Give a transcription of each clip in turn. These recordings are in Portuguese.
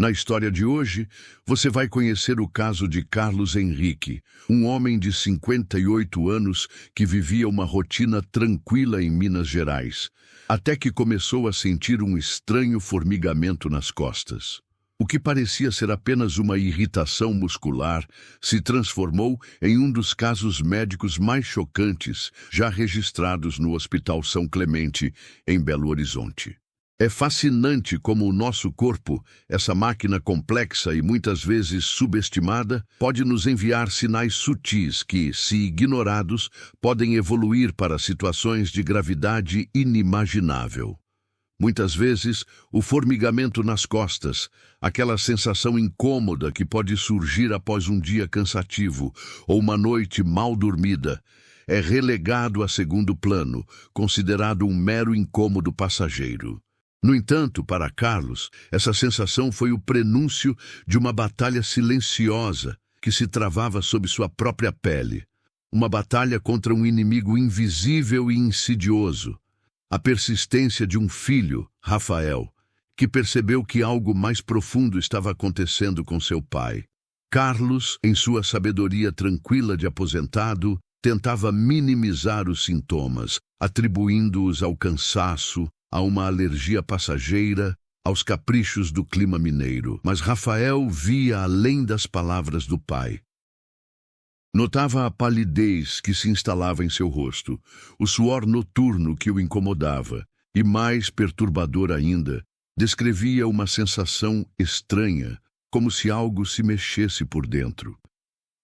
Na história de hoje, você vai conhecer o caso de Carlos Henrique, um homem de 58 anos que vivia uma rotina tranquila em Minas Gerais, até que começou a sentir um estranho formigamento nas costas. O que parecia ser apenas uma irritação muscular se transformou em um dos casos médicos mais chocantes já registrados no Hospital São Clemente, em Belo Horizonte. É fascinante como o nosso corpo, essa máquina complexa e muitas vezes subestimada, pode nos enviar sinais sutis que, se ignorados, podem evoluir para situações de gravidade inimaginável. Muitas vezes, o formigamento nas costas, aquela sensação incômoda que pode surgir após um dia cansativo ou uma noite mal dormida, é relegado a segundo plano, considerado um mero incômodo passageiro. No entanto, para Carlos, essa sensação foi o prenúncio de uma batalha silenciosa que se travava sob sua própria pele. Uma batalha contra um inimigo invisível e insidioso. A persistência de um filho, Rafael, que percebeu que algo mais profundo estava acontecendo com seu pai. Carlos, em sua sabedoria tranquila de aposentado, tentava minimizar os sintomas, atribuindo-os ao cansaço, a uma alergia passageira, aos caprichos do clima mineiro. Mas Rafael via além das palavras do pai. Notava a palidez que se instalava em seu rosto, o suor noturno que o incomodava, e mais perturbador ainda, descrevia uma sensação estranha, como se algo se mexesse por dentro.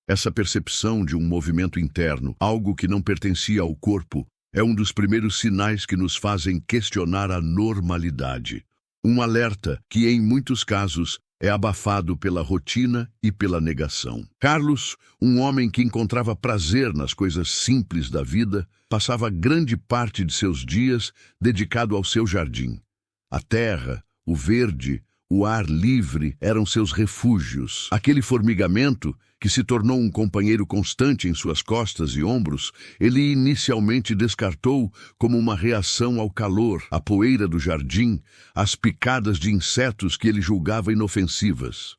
Essa percepção de um movimento interno, algo que não pertencia ao corpo, é um dos primeiros sinais que nos fazem questionar a normalidade. Um alerta que, em muitos casos, é abafado pela rotina e pela negação. Carlos, um homem que encontrava prazer nas coisas simples da vida, passava grande parte de seus dias dedicado ao seu jardim. A terra, o verde, o ar livre eram seus refúgios. Aquele formigamento, que se tornou um companheiro constante em suas costas e ombros, ele inicialmente descartou como uma reação ao calor, à poeira do jardim, às picadas de insetos que ele julgava inofensivas.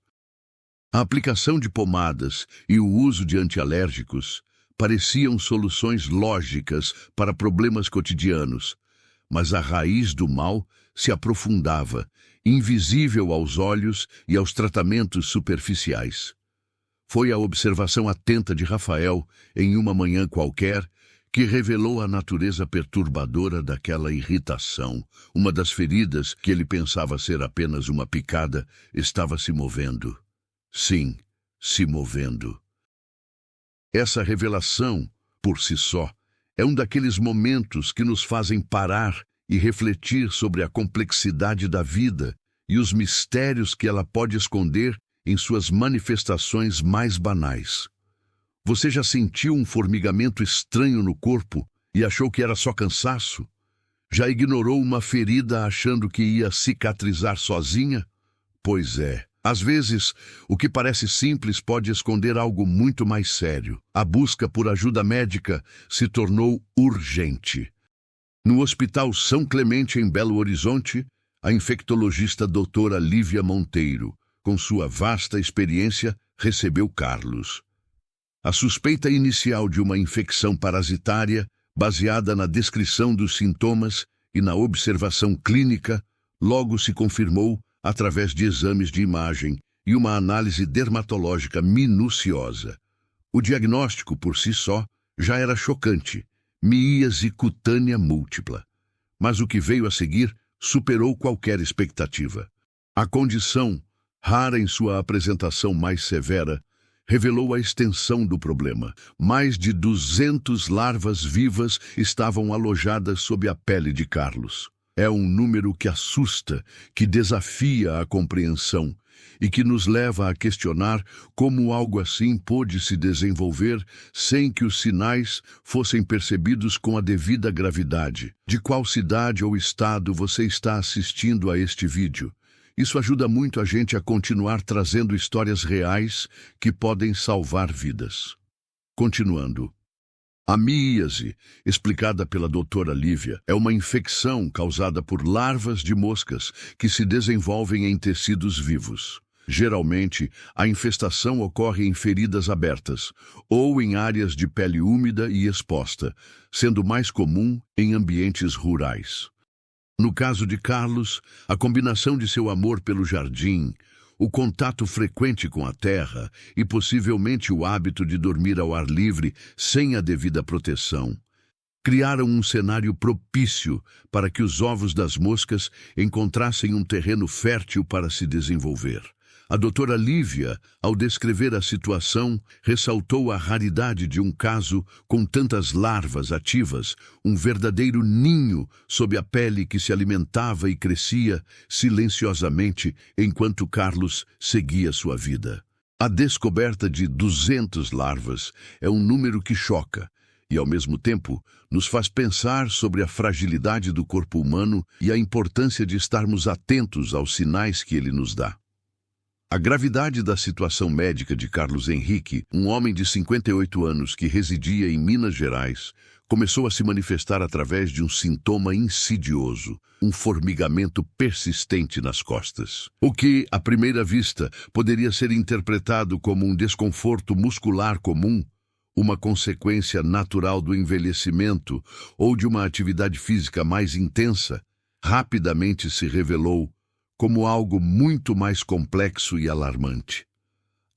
A aplicação de pomadas e o uso de antialérgicos pareciam soluções lógicas para problemas cotidianos, mas a raiz do mal se aprofundava, invisível aos olhos e aos tratamentos superficiais. Foi a observação atenta de Rafael, em uma manhã qualquer, que revelou a natureza perturbadora daquela irritação. Uma das feridas, que ele pensava ser apenas uma picada, estava se movendo. Sim, se movendo. Essa revelação, por si só, é um daqueles momentos que nos fazem parar e refletir sobre a complexidade da vida e os mistérios que ela pode esconder em suas manifestações mais banais. Você já sentiu um formigamento estranho no corpo e achou que era só cansaço? Já ignorou uma ferida achando que ia cicatrizar sozinha? Pois é. Às vezes, o que parece simples pode esconder algo muito mais sério. A busca por ajuda médica se tornou urgente. No Hospital São Clemente, em Belo Horizonte, a infectologista doutora Lívia Monteiro, com sua vasta experiência, recebeu Carlos. A suspeita inicial de uma infecção parasitária, baseada na descrição dos sintomas e na observação clínica, logo se confirmou através de exames de imagem e uma análise dermatológica minuciosa. O diagnóstico, por si só, já era chocante: miíase cutânea múltipla. Mas o que veio a seguir superou qualquer expectativa. A condição, rara em sua apresentação mais severa, revelou a extensão do problema. Mais de 200 larvas vivas estavam alojadas sob a pele de Carlos. É um número que assusta, que desafia a compreensão e que nos leva a questionar como algo assim pôde se desenvolver sem que os sinais fossem percebidos com a devida gravidade. De qual cidade ou estado você está assistindo a este vídeo? Isso ajuda muito a gente a continuar trazendo histórias reais que podem salvar vidas. Continuando. A miíase, explicada pela doutora Lívia, é uma infecção causada por larvas de moscas que se desenvolvem em tecidos vivos. Geralmente, a infestação ocorre em feridas abertas ou em áreas de pele úmida e exposta, sendo mais comum em ambientes rurais. No caso de Carlos, a combinação de seu amor pelo jardim, o contato frequente com a terra e possivelmente o hábito de dormir ao ar livre sem a devida proteção, criaram um cenário propício para que os ovos das moscas encontrassem um terreno fértil para se desenvolver. A doutora Lívia, ao descrever a situação, ressaltou a raridade de um caso com tantas larvas ativas, um verdadeiro ninho sob a pele que se alimentava e crescia silenciosamente enquanto Carlos seguia sua vida. A descoberta de 200 larvas é um número que choca e, ao mesmo tempo, nos faz pensar sobre a fragilidade do corpo humano e a importância de estarmos atentos aos sinais que ele nos dá. A gravidade da situação médica de Carlos Henrique, um homem de 58 anos que residia em Minas Gerais, começou a se manifestar através de um sintoma insidioso, um formigamento persistente nas costas. O que, à primeira vista, poderia ser interpretado como um desconforto muscular comum, uma consequência natural do envelhecimento ou de uma atividade física mais intensa, rapidamente se revelou como algo muito mais complexo e alarmante.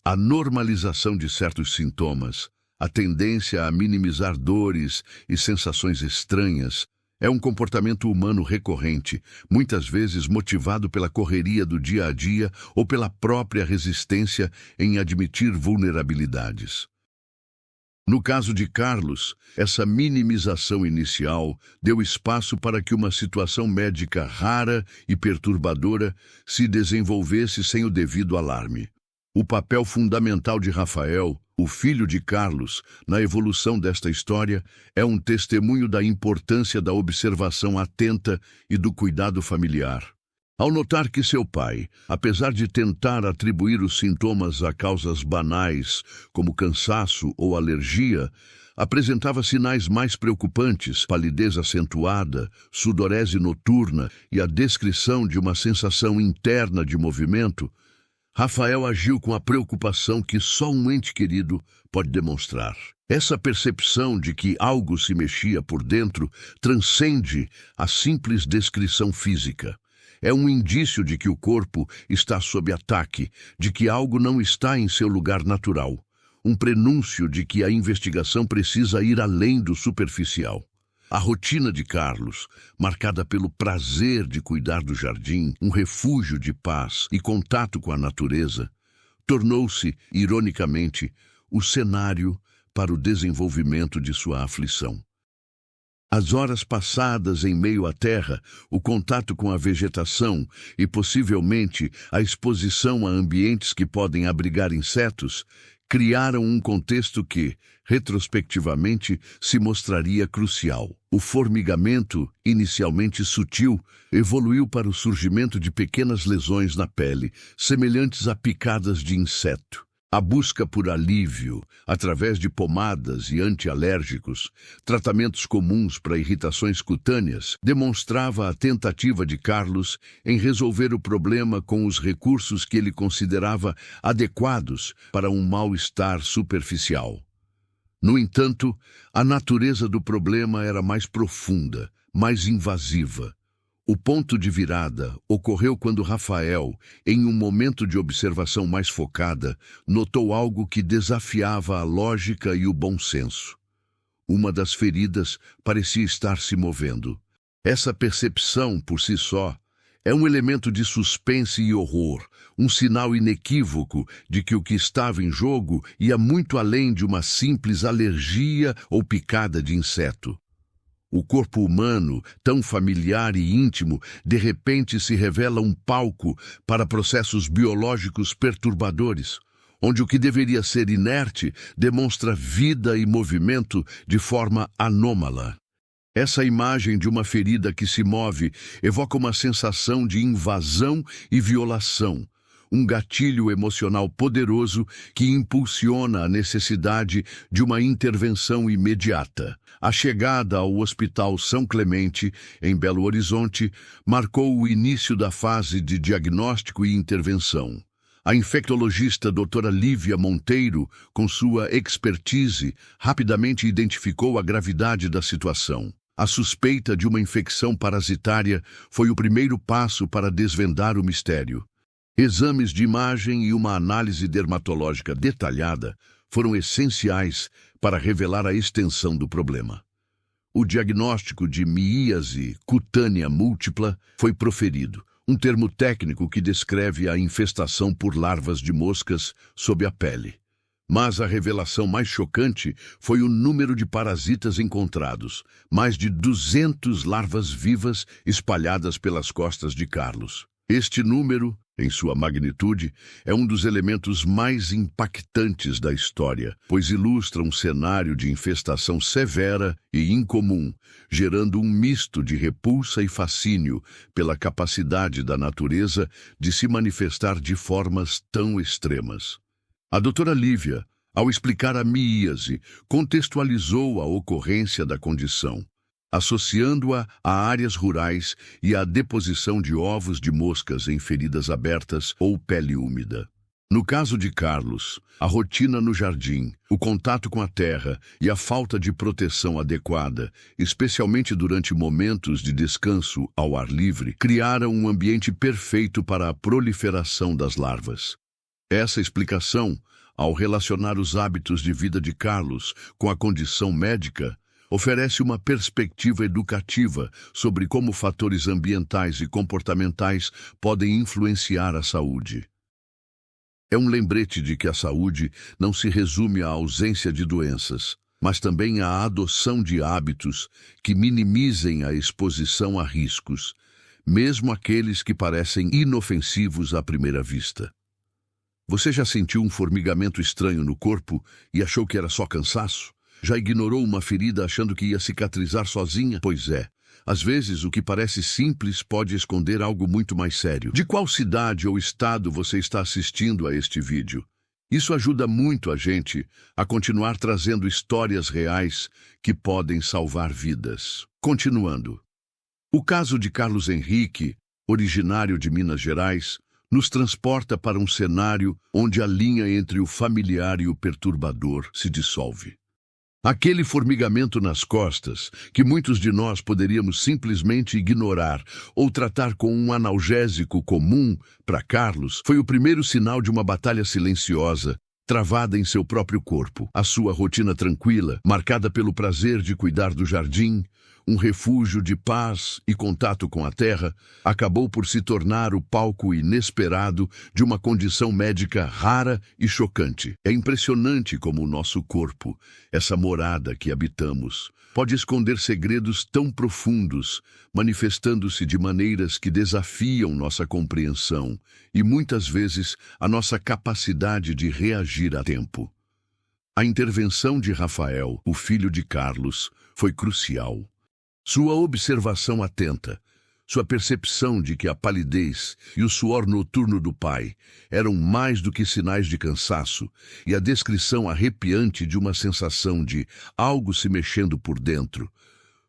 A normalização de certos sintomas, a tendência a minimizar dores e sensações estranhas, é um comportamento humano recorrente, muitas vezes motivado pela correria do dia a dia ou pela própria resistência em admitir vulnerabilidades. No caso de Carlos, essa minimização inicial deu espaço para que uma situação médica rara e perturbadora se desenvolvesse sem o devido alarme. O papel fundamental de Rafael, o filho de Carlos, na evolução desta história, é um testemunho da importância da observação atenta e do cuidado familiar. Ao notar que seu pai, apesar de tentar atribuir os sintomas a causas banais, como cansaço ou alergia, apresentava sinais mais preocupantes, palidez acentuada, sudorese noturna e a descrição de uma sensação interna de movimento, Rafael agiu com a preocupação que só um ente querido pode demonstrar. Essa percepção de que algo se mexia por dentro transcende a simples descrição física. É um indício de que o corpo está sob ataque, de que algo não está em seu lugar natural. Um prenúncio de que a investigação precisa ir além do superficial. A rotina de Carlos, marcada pelo prazer de cuidar do jardim, um refúgio de paz e contato com a natureza, tornou-se, ironicamente, o cenário para o desenvolvimento de sua aflição. As horas passadas em meio à terra, o contato com a vegetação e, possivelmente, a exposição a ambientes que podem abrigar insetos, criaram um contexto que, retrospectivamente, se mostraria crucial. O formigamento, inicialmente sutil, evoluiu para o surgimento de pequenas lesões na pele, semelhantes a picadas de inseto. A busca por alívio, através de pomadas e antialérgicos, tratamentos comuns para irritações cutâneas, demonstrava a tentativa de Carlos em resolver o problema com os recursos que ele considerava adequados para um mal-estar superficial. No entanto, a natureza do problema era mais profunda, mais invasiva. O ponto de virada ocorreu quando Rafael, em um momento de observação mais focada, notou algo que desafiava a lógica e o bom senso. Uma das feridas parecia estar se movendo. Essa percepção, por si só, é um elemento de suspense e horror, um sinal inequívoco de que o que estava em jogo ia muito além de uma simples alergia ou picada de inseto. O corpo humano, tão familiar e íntimo, de repente se revela um palco para processos biológicos perturbadores, onde o que deveria ser inerte demonstra vida e movimento de forma anômala. Essa imagem de uma ferida que se move evoca uma sensação de invasão e violação, um gatilho emocional poderoso que impulsiona a necessidade de uma intervenção imediata. A chegada ao Hospital São Clemente, em Belo Horizonte, marcou o início da fase de diagnóstico e intervenção. A infectologista doutora Lívia Monteiro, com sua expertise, rapidamente identificou a gravidade da situação. A suspeita de uma infecção parasitária foi o primeiro passo para desvendar o mistério. Exames de imagem e uma análise dermatológica detalhada foram essenciais para revelar a extensão do problema. O diagnóstico de miíase cutânea múltipla foi proferido, um termo técnico que descreve a infestação por larvas de moscas sob a pele. Mas a revelação mais chocante foi o número de parasitas encontrados, mais de 200 larvas vivas espalhadas pelas costas de Carlos. Este número, em sua magnitude, é um dos elementos mais impactantes da história, pois ilustra um cenário de infestação severa e incomum, gerando um misto de repulsa e fascínio pela capacidade da natureza de se manifestar de formas tão extremas. A doutora Lívia, ao explicar a miíase, contextualizou a ocorrência da condição, associando-a a áreas rurais e à deposição de ovos de moscas em feridas abertas ou pele úmida. No caso de Carlos, a rotina no jardim, o contato com a terra e a falta de proteção adequada, especialmente durante momentos de descanso ao ar livre, criaram um ambiente perfeito para a proliferação das larvas. Essa explicação, ao relacionar os hábitos de vida de Carlos com a condição médica, oferece uma perspectiva educativa sobre como fatores ambientais e comportamentais podem influenciar a saúde. É um lembrete de que a saúde não se resume à ausência de doenças, mas também à adoção de hábitos que minimizem a exposição a riscos, mesmo aqueles que parecem inofensivos à primeira vista. Você já sentiu um formigamento estranho no corpo e achou que era só cansaço? Já ignorou uma ferida achando que ia cicatrizar sozinha? Pois é, às vezes o que parece simples pode esconder algo muito mais sério. De qual cidade ou estado você está assistindo a este vídeo? Isso ajuda muito a gente a continuar trazendo histórias reais que podem salvar vidas. Continuando. O caso de Carlos Henrique, originário de Minas Gerais, nos transporta para um cenário onde a linha entre o familiar e o perturbador se dissolve. Aquele formigamento nas costas, que muitos de nós poderíamos simplesmente ignorar ou tratar com um analgésico comum, para Carlos, foi o primeiro sinal de uma batalha silenciosa, travada em seu próprio corpo. A sua rotina tranquila, marcada pelo prazer de cuidar do jardim, um refúgio de paz e contato com a terra, acabou por se tornar o palco inesperado de uma condição médica rara e chocante. É impressionante como o nosso corpo, essa morada que habitamos, pode esconder segredos tão profundos, manifestando-se de maneiras que desafiam nossa compreensão e, muitas vezes, a nossa capacidade de reagir a tempo. A intervenção de Rafael, o filho de Carlos, foi crucial. Sua observação atenta, sua percepção de que a palidez e o suor noturno do pai eram mais do que sinais de cansaço e a descrição arrepiante de uma sensação de algo se mexendo por dentro,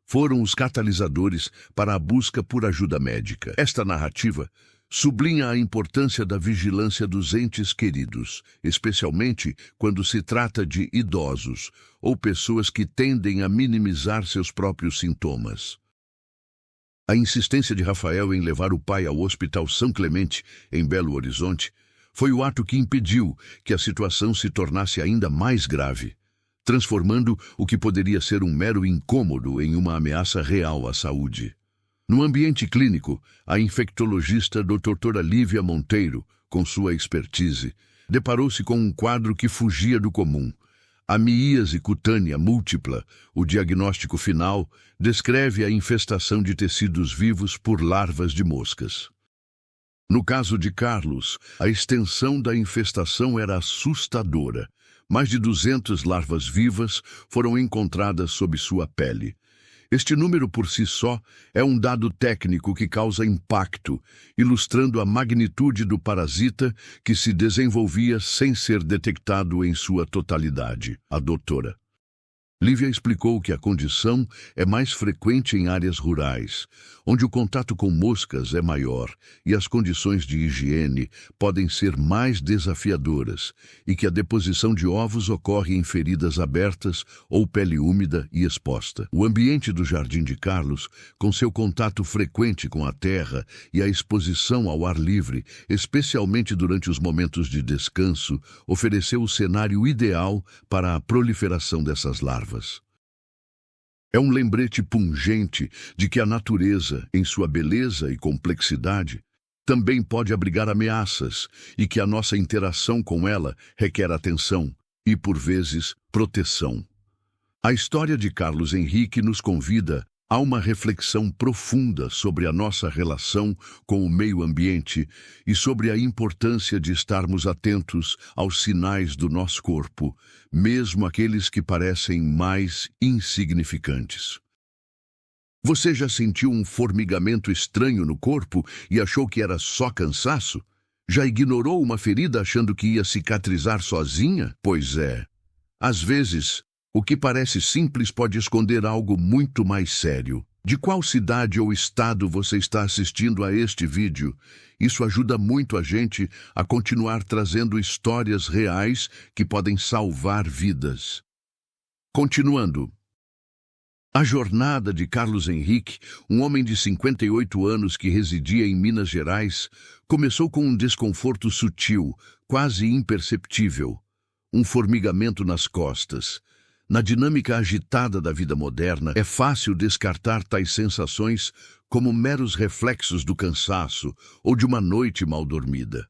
foram os catalisadores para a busca por ajuda médica. Esta narrativa sublinha a importância da vigilância dos entes queridos, especialmente quando se trata de idosos ou pessoas que tendem a minimizar seus próprios sintomas. A insistência de Rafael em levar o pai ao Hospital São Clemente, em Belo Horizonte, foi o ato que impediu que a situação se tornasse ainda mais grave, transformando o que poderia ser um mero incômodo em uma ameaça real à saúde. No ambiente clínico, a infectologista doutora Lívia Monteiro, com sua expertise, deparou-se com um quadro que fugia do comum. A miíase cutânea múltipla, o diagnóstico final, descreve a infestação de tecidos vivos por larvas de moscas. No caso de Carlos, a extensão da infestação era assustadora. Mais de 200 larvas vivas foram encontradas sob sua pele. Este número por si só é um dado técnico que causa impacto, ilustrando a magnitude do parasita que se desenvolvia sem ser detectado em sua totalidade. A doutora Lívia explicou que a condição é mais frequente em áreas rurais, onde o contato com moscas é maior e as condições de higiene podem ser mais desafiadoras, e que a deposição de ovos ocorre em feridas abertas ou pele úmida e exposta. O ambiente do Jardim de Carlos, com seu contato frequente com a terra e a exposição ao ar livre, especialmente durante os momentos de descanso, ofereceu o cenário ideal para a proliferação dessas larvas. É um lembrete pungente de que a natureza, em sua beleza e complexidade, também pode abrigar ameaças e que a nossa interação com ela requer atenção e, por vezes, proteção. A história de Carlos Henrique nos convida a uma reflexão profunda sobre a nossa relação com o meio ambiente e sobre a importância de estarmos atentos aos sinais do nosso corpo, mesmo aqueles que parecem mais insignificantes. Você já sentiu um formigamento estranho no corpo e achou que era só cansaço? Já ignorou uma ferida achando que ia cicatrizar sozinha? Pois é. Às vezes, o que parece simples pode esconder algo muito mais sério. De qual cidade ou estado você está assistindo a este vídeo? Isso ajuda muito a gente a continuar trazendo histórias reais que podem salvar vidas. Continuando. A jornada de Carlos Henrique, um homem de 58 anos que residia em Minas Gerais, começou com um desconforto sutil, quase imperceptível. Um formigamento nas costas. Na dinâmica agitada da vida moderna, é fácil descartar tais sensações como meros reflexos do cansaço ou de uma noite mal dormida.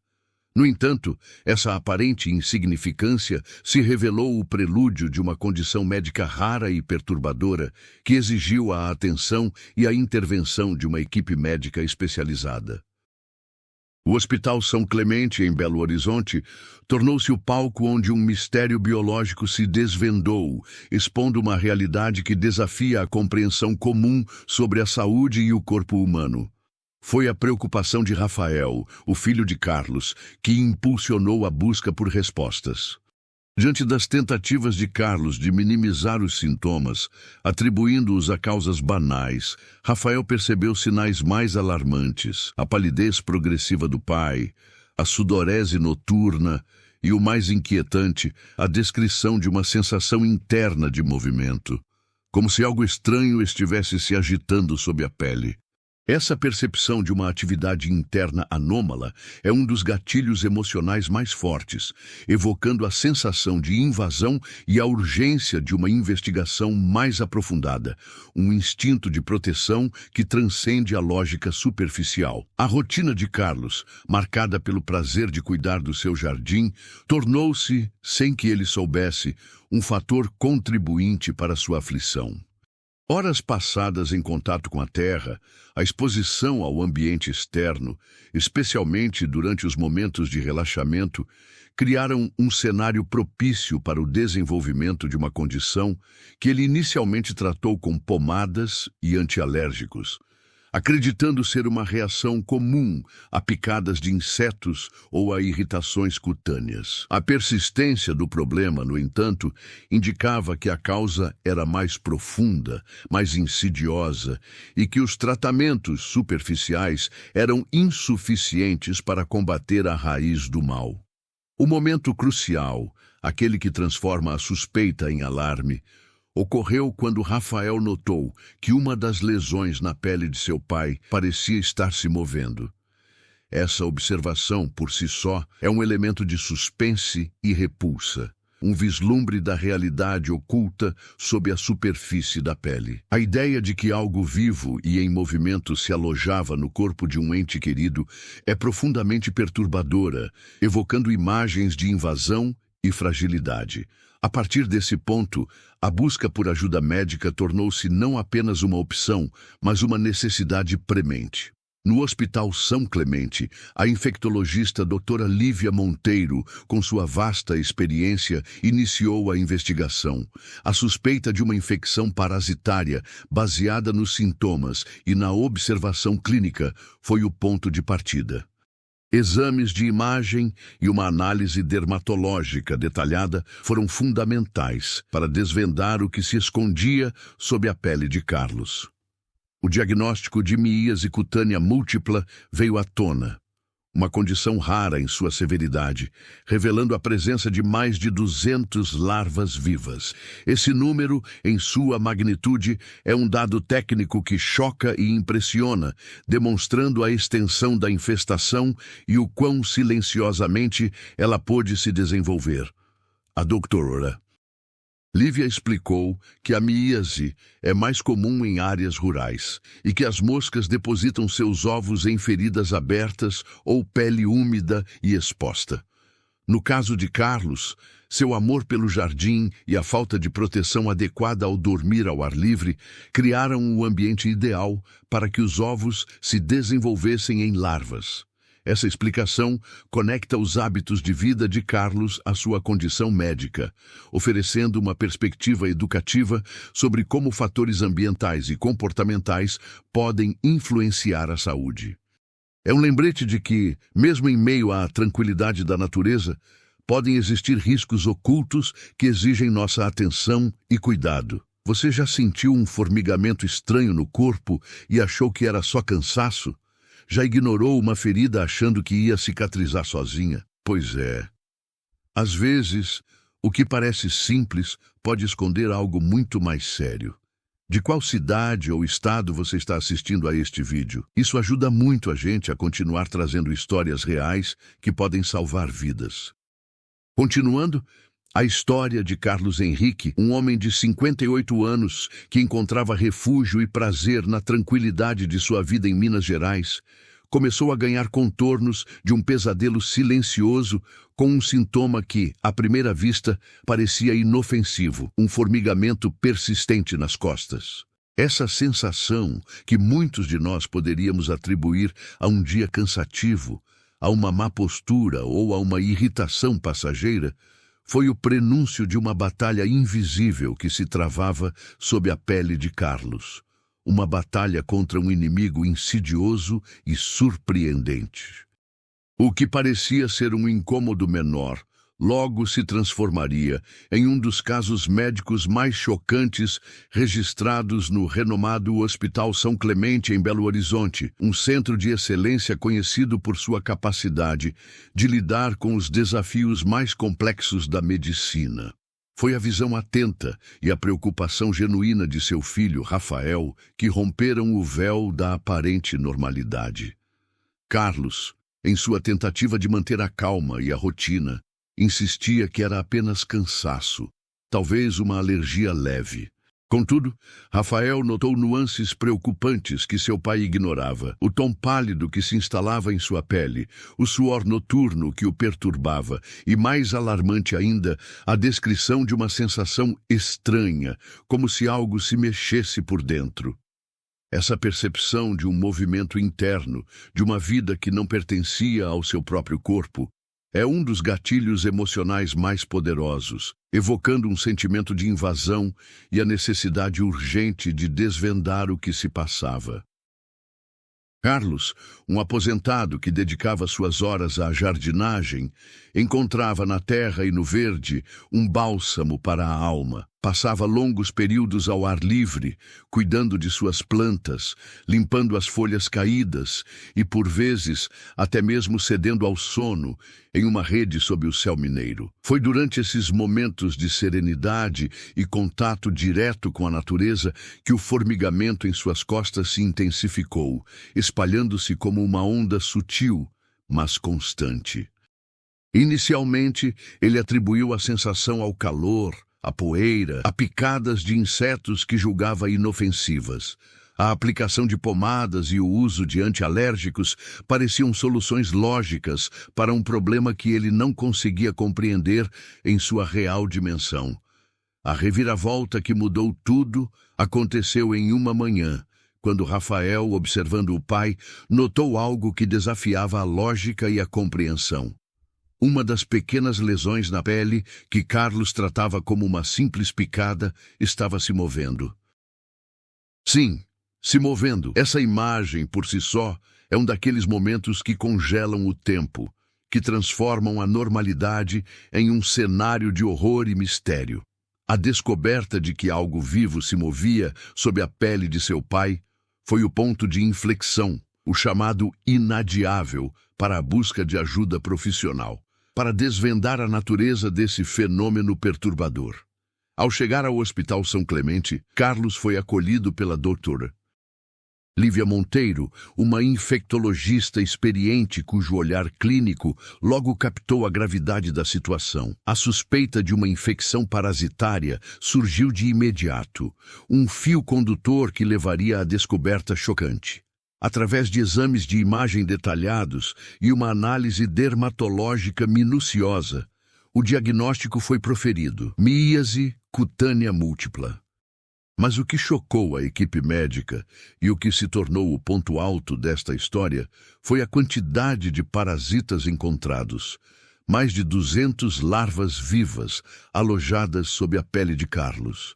No entanto, essa aparente insignificância se revelou o prelúdio de uma condição médica rara e perturbadora que exigiu a atenção e a intervenção de uma equipe médica especializada. O Hospital São Clemente, em Belo Horizonte, tornou-se o palco onde um mistério biológico se desvendou, expondo uma realidade que desafia a compreensão comum sobre a saúde e o corpo humano. Foi a preocupação de Rafael, o filho de Carlos, que impulsionou a busca por respostas. Diante das tentativas de Carlos de minimizar os sintomas, atribuindo-os a causas banais, Rafael percebeu sinais mais alarmantes: a palidez progressiva do pai, a sudorese noturna e, o mais inquietante, a descrição de uma sensação interna de movimento, como se algo estranho estivesse se agitando sob a pele. Essa percepção de uma atividade interna anômala é um dos gatilhos emocionais mais fortes, evocando a sensação de invasão e a urgência de uma investigação mais aprofundada, um instinto de proteção que transcende a lógica superficial. A rotina de Carlos, marcada pelo prazer de cuidar do seu jardim, tornou-se, sem que ele soubesse, um fator contribuinte para sua aflição. Horas passadas em contato com a terra, a exposição ao ambiente externo, especialmente durante os momentos de relaxamento, criaram um cenário propício para o desenvolvimento de uma condição que ele inicialmente tratou com pomadas e antialérgicos, acreditando ser uma reação comum a picadas de insetos ou a irritações cutâneas. A persistência do problema, no entanto, indicava que a causa era mais profunda, mais insidiosa e que os tratamentos superficiais eram insuficientes para combater a raiz do mal. O momento crucial, aquele que transforma a suspeita em alarme, ocorreu quando Rafael notou que uma das lesões na pele de seu pai parecia estar se movendo. Essa observação, por si só, é um elemento de suspense e repulsa, um vislumbre da realidade oculta sob a superfície da pele. A ideia de que algo vivo e em movimento se alojava no corpo de um ente querido é profundamente perturbadora, evocando imagens de invasão e fragilidade. A partir desse ponto, a busca por ajuda médica tornou-se não apenas uma opção, mas uma necessidade premente. No Hospital São Clemente, a infectologista doutora Lívia Monteiro, com sua vasta experiência, iniciou a investigação. A suspeita de uma infecção parasitária, baseada nos sintomas e na observação clínica, foi o ponto de partida. Exames de imagem e uma análise dermatológica detalhada foram fundamentais para desvendar o que se escondia sob a pele de Carlos. O diagnóstico de miíase cutânea múltipla veio à tona, uma condição rara em sua severidade, revelando a presença de mais de 200 larvas vivas. Esse número, em sua magnitude, é um dado técnico que choca e impressiona, demonstrando a extensão da infestação e o quão silenciosamente ela pôde se desenvolver. A doutora Lívia explicou que a miíase é mais comum em áreas rurais e que as moscas depositam seus ovos em feridas abertas ou pele úmida e exposta. No caso de Carlos, seu amor pelo jardim e a falta de proteção adequada ao dormir ao ar livre criaram o ambiente ideal para que os ovos se desenvolvessem em larvas. Essa explicação conecta os hábitos de vida de Carlos à sua condição médica, oferecendo uma perspectiva educativa sobre como fatores ambientais e comportamentais podem influenciar a saúde. É um lembrete de que, mesmo em meio à tranquilidade da natureza, podem existir riscos ocultos que exigem nossa atenção e cuidado. Você já sentiu um formigamento estranho no corpo e achou que era só cansaço? Já ignorou uma ferida achando que ia cicatrizar sozinha? Pois é. Às vezes, o que parece simples pode esconder algo muito mais sério. De qual cidade ou estado você está assistindo a este vídeo? Isso ajuda muito a gente a continuar trazendo histórias reais que podem salvar vidas. Continuando, a história de Carlos Henrique, um homem de 58 anos que encontrava refúgio e prazer na tranquilidade de sua vida em Minas Gerais, começou a ganhar contornos de um pesadelo silencioso com um sintoma que, à primeira vista, parecia inofensivo, um formigamento persistente nas costas. Essa sensação, que muitos de nós poderíamos atribuir a um dia cansativo, a uma má postura ou a uma irritação passageira, foi o prenúncio de uma batalha invisível que se travava sob a pele de Carlos. Uma batalha contra um inimigo insidioso e surpreendente. O que parecia ser um incômodo menor, logo se transformaria em um dos casos médicos mais chocantes registrados no renomado Hospital São Clemente, em Belo Horizonte, um centro de excelência conhecido por sua capacidade de lidar com os desafios mais complexos da medicina. Foi a visão atenta e a preocupação genuína de seu filho, Rafael, que romperam o véu da aparente normalidade. Carlos, em sua tentativa de manter a calma e a rotina, insistia que era apenas cansaço, talvez uma alergia leve. Contudo, Rafael notou nuances preocupantes que seu pai ignorava. O tom pálido que se instalava em sua pele, o suor noturno que o perturbava e, mais alarmante ainda, a descrição de uma sensação estranha, como se algo se mexesse por dentro. Essa percepção de um movimento interno, de uma vida que não pertencia ao seu próprio corpo, é um dos gatilhos emocionais mais poderosos, evocando um sentimento de invasão e a necessidade urgente de desvendar o que se passava. Carlos, um aposentado que dedicava suas horas à jardinagem, encontrava na terra e no verde um bálsamo para a alma. Passava longos períodos ao ar livre, cuidando de suas plantas, limpando as folhas caídas e, por vezes, até mesmo cedendo ao sono em uma rede sob o céu mineiro. Foi durante esses momentos de serenidade e contato direto com a natureza que o formigamento em suas costas se intensificou, espalhando-se como uma onda sutil, mas constante. Inicialmente, ele atribuiu a sensação ao calor, à poeira, a picadas de insetos que julgava inofensivas. A aplicação de pomadas e o uso de antialérgicos pareciam soluções lógicas para um problema que ele não conseguia compreender em sua real dimensão. A reviravolta que mudou tudo aconteceu em uma manhã, quando Rafael, observando o pai, notou algo que desafiava a lógica e a compreensão. Uma das pequenas lesões na pele, que Carlos tratava como uma simples picada, estava se movendo. Sim, se movendo. Essa imagem, por si só, é um daqueles momentos que congelam o tempo, que transformam a normalidade em um cenário de horror e mistério. A descoberta de que algo vivo se movia sob a pele de seu pai foi o ponto de inflexão, o chamado inadiável para a busca de ajuda profissional, para desvendar a natureza desse fenômeno perturbador. Ao chegar ao Hospital São Clemente, Carlos foi acolhido pela doutora Lívia Monteiro, uma infectologista experiente cujo olhar clínico logo captou a gravidade da situação. A suspeita de uma infecção parasitária surgiu de imediato, um fio condutor que levaria à descoberta chocante. Através de exames de imagem detalhados e uma análise dermatológica minuciosa, o diagnóstico foi proferido: miíase cutânea múltipla. Mas o que chocou a equipe médica e o que se tornou o ponto alto desta história foi a quantidade de parasitas encontrados. Mais de 200 larvas vivas alojadas sob a pele de Carlos.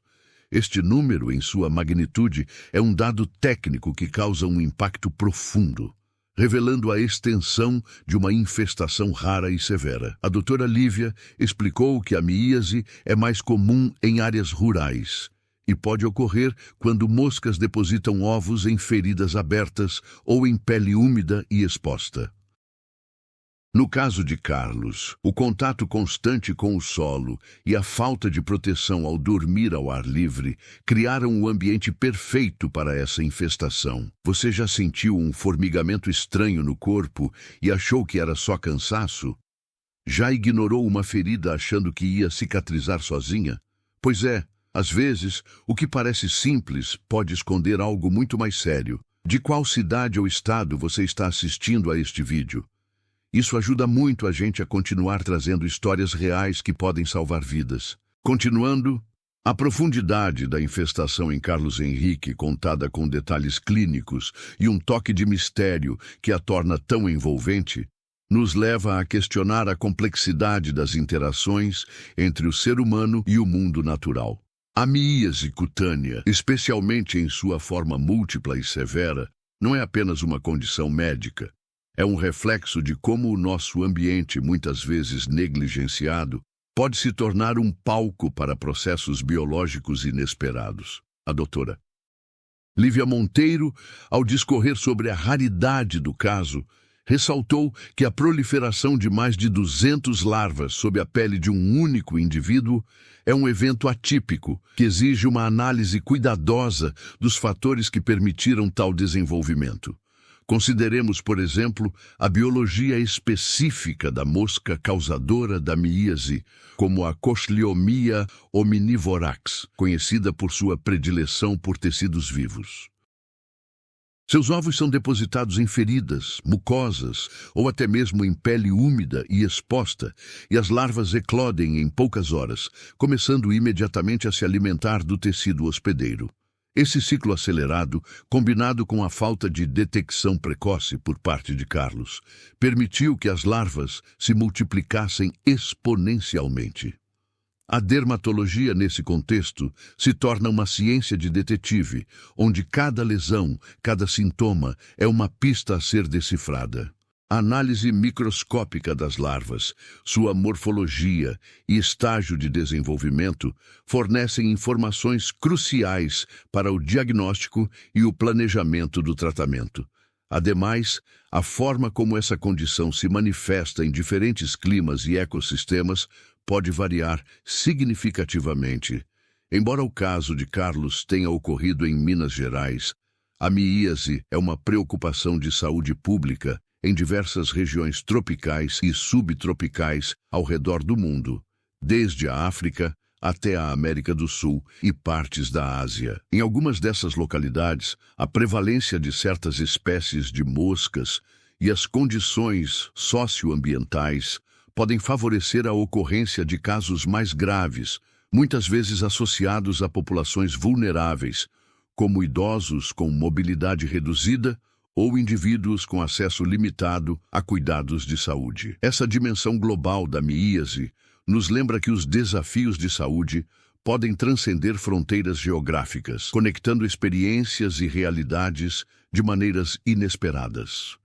Este número, em sua magnitude, é um dado técnico que causa um impacto profundo, revelando a extensão de uma infestação rara e severa. A doutora Lívia explicou que a miíase é mais comum em áreas rurais e pode ocorrer quando moscas depositam ovos em feridas abertas ou em pele úmida e exposta. No caso de Carlos, o contato constante com o solo e a falta de proteção ao dormir ao ar livre criaram o ambiente perfeito para essa infestação. Você já sentiu um formigamento estranho no corpo e achou que era só cansaço? Já ignorou uma ferida achando que ia cicatrizar sozinha? Pois é, às vezes, o que parece simples pode esconder algo muito mais sério. De qual cidade ou estado você está assistindo a este vídeo? Isso ajuda muito a gente a continuar trazendo histórias reais que podem salvar vidas. Continuando, a profundidade da infestação em Carlos Henrique, contada com detalhes clínicos e um toque de mistério que a torna tão envolvente, nos leva a questionar a complexidade das interações entre o ser humano e o mundo natural. A miíase cutânea, especialmente em sua forma múltipla e severa, não é apenas uma condição médica. É um reflexo de como o nosso ambiente, muitas vezes negligenciado, pode se tornar um palco para processos biológicos inesperados. A doutora Lívia Monteiro, ao discorrer sobre a raridade do caso, ressaltou que a proliferação de mais de 200 larvas sob a pele de um único indivíduo é um evento atípico que exige uma análise cuidadosa dos fatores que permitiram tal desenvolvimento. Consideremos, por exemplo, a biologia específica da mosca causadora da miíase, como a Cochleomia omnivorax, conhecida por sua predileção por tecidos vivos. Seus ovos são depositados em feridas, mucosas ou até mesmo em pele úmida e exposta, e as larvas eclodem em poucas horas, começando imediatamente a se alimentar do tecido hospedeiro. Esse ciclo acelerado, combinado com a falta de detecção precoce por parte de Carlos, permitiu que as larvas se multiplicassem exponencialmente. A dermatologia, nesse contexto, se torna uma ciência de detetive, onde cada lesão, cada sintoma é uma pista a ser decifrada. A análise microscópica das larvas, sua morfologia e estágio de desenvolvimento fornecem informações cruciais para o diagnóstico e o planejamento do tratamento. Ademais, a forma como essa condição se manifesta em diferentes climas e ecossistemas pode variar significativamente. Embora o caso de Carlos tenha ocorrido em Minas Gerais, a miíase é uma preocupação de saúde pública em diversas regiões tropicais e subtropicais ao redor do mundo, desde a África até a América do Sul e partes da Ásia. Em algumas dessas localidades, a prevalência de certas espécies de moscas e as condições socioambientais podem favorecer a ocorrência de casos mais graves, muitas vezes associados a populações vulneráveis, como idosos com mobilidade reduzida ou indivíduos com acesso limitado a cuidados de saúde. Essa dimensão global da miíase nos lembra que os desafios de saúde podem transcender fronteiras geográficas, conectando experiências e realidades de maneiras inesperadas.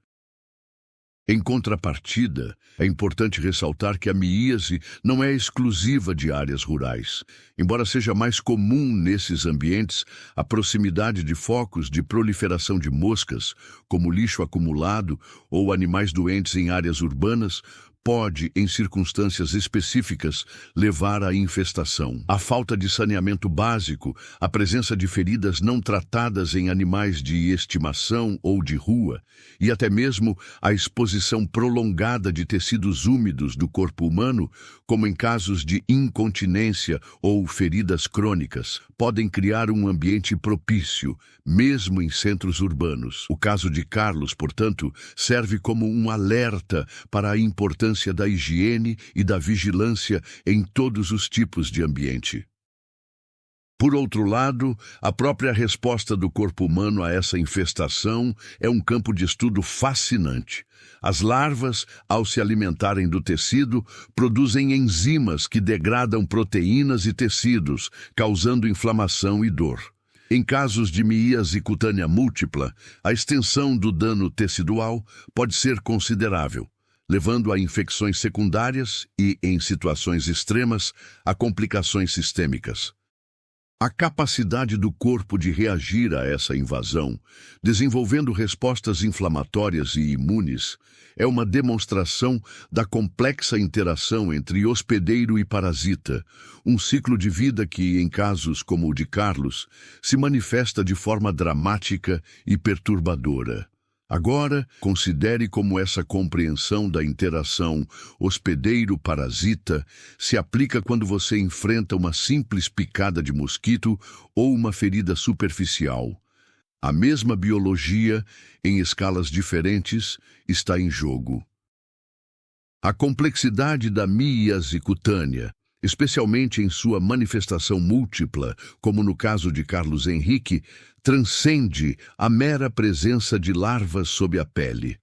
Em contrapartida, é importante ressaltar que a miíase não é exclusiva de áreas rurais. Embora seja mais comum nesses ambientes, a proximidade de focos de proliferação de moscas, como lixo acumulado ou animais doentes em áreas urbanas, pode, em circunstâncias específicas, levar à infestação. A falta de saneamento básico, a presença de feridas não tratadas em animais de estimação ou de rua, e até mesmo a exposição prolongada de tecidos úmidos do corpo humano, como em casos de incontinência ou feridas crônicas, podem criar um ambiente propício, mesmo em centros urbanos. O caso de Carlos, portanto, serve como um alerta para a importância da higiene e da vigilância em todos os tipos de ambiente. Por outro lado, a própria resposta do corpo humano a essa infestação é um campo de estudo fascinante. As larvas, ao se alimentarem do tecido, produzem enzimas que degradam proteínas e tecidos, causando inflamação e dor. Em casos de miíase cutânea múltipla, a extensão do dano tecidual pode ser considerável, levando a infecções secundárias e, em situações extremas, a complicações sistêmicas. A capacidade do corpo de reagir a essa invasão, desenvolvendo respostas inflamatórias e imunes, é uma demonstração da complexa interação entre hospedeiro e parasita, um ciclo de vida que, em casos como o de Carlos, se manifesta de forma dramática e perturbadora. Agora, considere como essa compreensão da interação hospedeiro-parasita se aplica quando você enfrenta uma simples picada de mosquito ou uma ferida superficial. A mesma biologia, em escalas diferentes, está em jogo. A complexidade da miíase cutânea, especialmente em sua manifestação múltipla, como no caso de Carlos Henrique, transcende a mera presença de larvas sob a pele.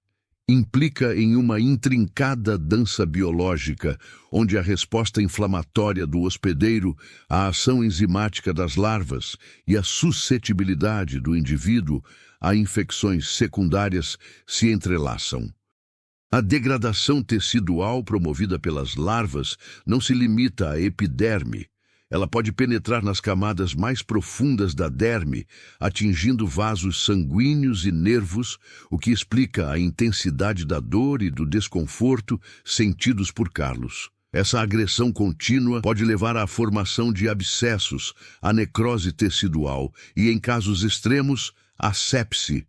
Implica em uma intrincada dança biológica, onde a resposta inflamatória do hospedeiro, a ação enzimática das larvas e a suscetibilidade do indivíduo a infecções secundárias se entrelaçam. A degradação tecidual promovida pelas larvas não se limita à epiderme. Ela pode penetrar nas camadas mais profundas da derme, atingindo vasos sanguíneos e nervos, o que explica a intensidade da dor e do desconforto sentidos por Carlos. Essa agressão contínua pode levar à formação de abscessos, à necrose tecidual e, em casos extremos, à sepse,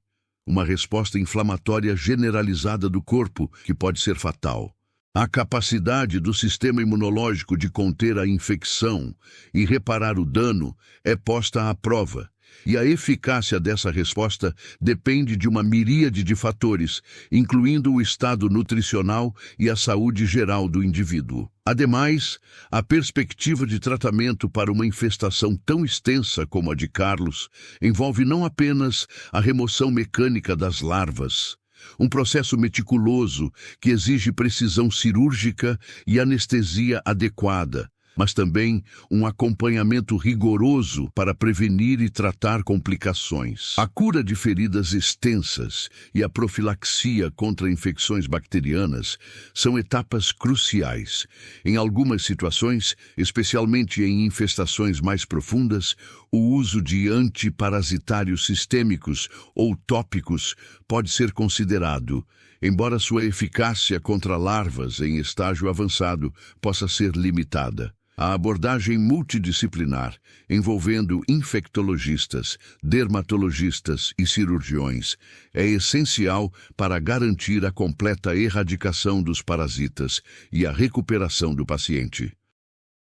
uma resposta inflamatória generalizada do corpo que pode ser fatal. A capacidade do sistema imunológico de conter a infecção e reparar o dano é posta à prova, e a eficácia dessa resposta depende de uma miríade de fatores, incluindo o estado nutricional e a saúde geral do indivíduo. Ademais, a perspectiva de tratamento para uma infestação tão extensa como a de Carlos envolve não apenas a remoção mecânica das larvas, um processo meticuloso que exige precisão cirúrgica e anestesia adequada, mas também um acompanhamento rigoroso para prevenir e tratar complicações. A cura de feridas extensas e a profilaxia contra infecções bacterianas são etapas cruciais. Em algumas situações, especialmente em infestações mais profundas, o uso de antiparasitários sistêmicos ou tópicos pode ser considerado, embora sua eficácia contra larvas em estágio avançado possa ser limitada. A abordagem multidisciplinar, envolvendo infectologistas, dermatologistas e cirurgiões, é essencial para garantir a completa erradicação dos parasitas e a recuperação do paciente.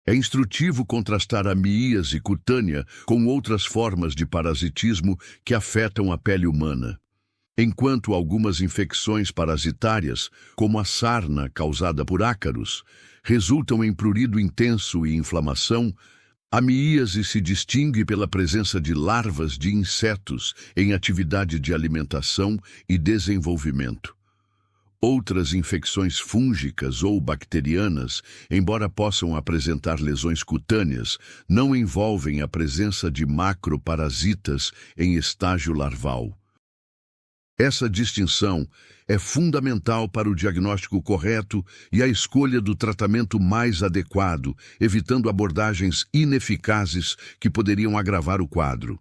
É instrutivo contrastar a miíase cutânea com outras formas de parasitismo que afetam a pele humana. Enquanto algumas infecções parasitárias, como a sarna causada por ácaros, resultam em prurido intenso e inflamação, a miíase se distingue pela presença de larvas de insetos em atividade de alimentação e desenvolvimento. Outras infecções fúngicas ou bacterianas, embora possam apresentar lesões cutâneas, não envolvem a presença de macroparasitas em estágio larval. Essa distinção é fundamental para o diagnóstico correto e a escolha do tratamento mais adequado, evitando abordagens ineficazes que poderiam agravar o quadro.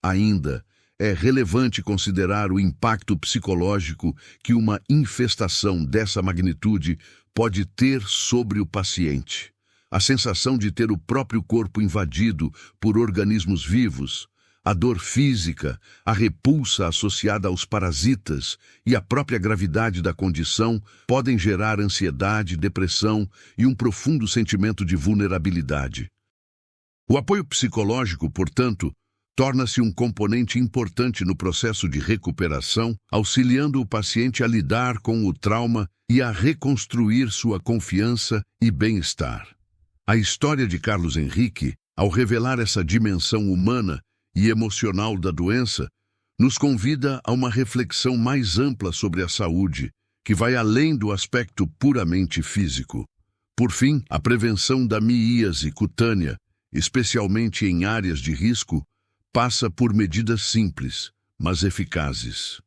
Ainda, é relevante considerar o impacto psicológico que uma infestação dessa magnitude pode ter sobre o paciente. A sensação de ter o próprio corpo invadido por organismos vivos, a dor física, a repulsa associada aos parasitas e a própria gravidade da condição podem gerar ansiedade, depressão e um profundo sentimento de vulnerabilidade. O apoio psicológico, portanto, torna-se um componente importante no processo de recuperação, auxiliando o paciente a lidar com o trauma e a reconstruir sua confiança e bem-estar. A história de Carlos Henrique, ao revelar essa dimensão humana e emocional da doença, nos convida a uma reflexão mais ampla sobre a saúde, que vai além do aspecto puramente físico. Por fim, a prevenção da miíase cutânea, especialmente em áreas de risco, passa por medidas simples, mas eficazes.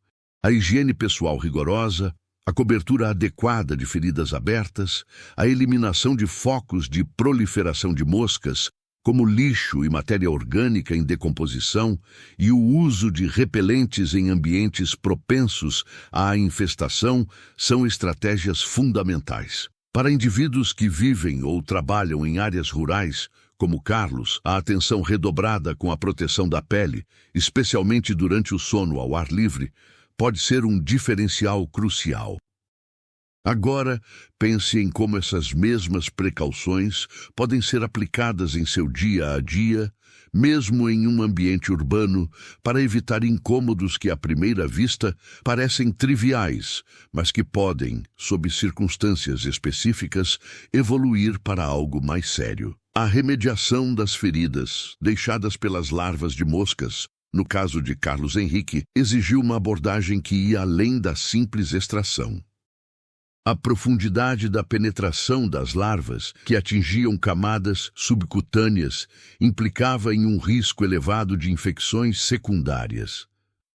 A higiene pessoal rigorosa, a cobertura adequada de feridas abertas, a eliminação de focos de proliferação de moscas, como lixo e matéria orgânica em decomposição, e o uso de repelentes em ambientes propensos à infestação são estratégias fundamentais. Para indivíduos que vivem ou trabalham em áreas rurais, como Carlos, a atenção redobrada com a proteção da pele, especialmente durante o sono ao ar livre, pode ser um diferencial crucial. Agora, pense em como essas mesmas precauções podem ser aplicadas em seu dia a dia, mesmo em um ambiente urbano, para evitar incômodos que à primeira vista parecem triviais, mas que podem, sob circunstâncias específicas, evoluir para algo mais sério. A remediação das feridas deixadas pelas larvas de moscas, no caso de Carlos Henrique, exigiu uma abordagem que ia além da simples extração. A profundidade da penetração das larvas, que atingiam camadas subcutâneas, implicava em um risco elevado de infecções secundárias.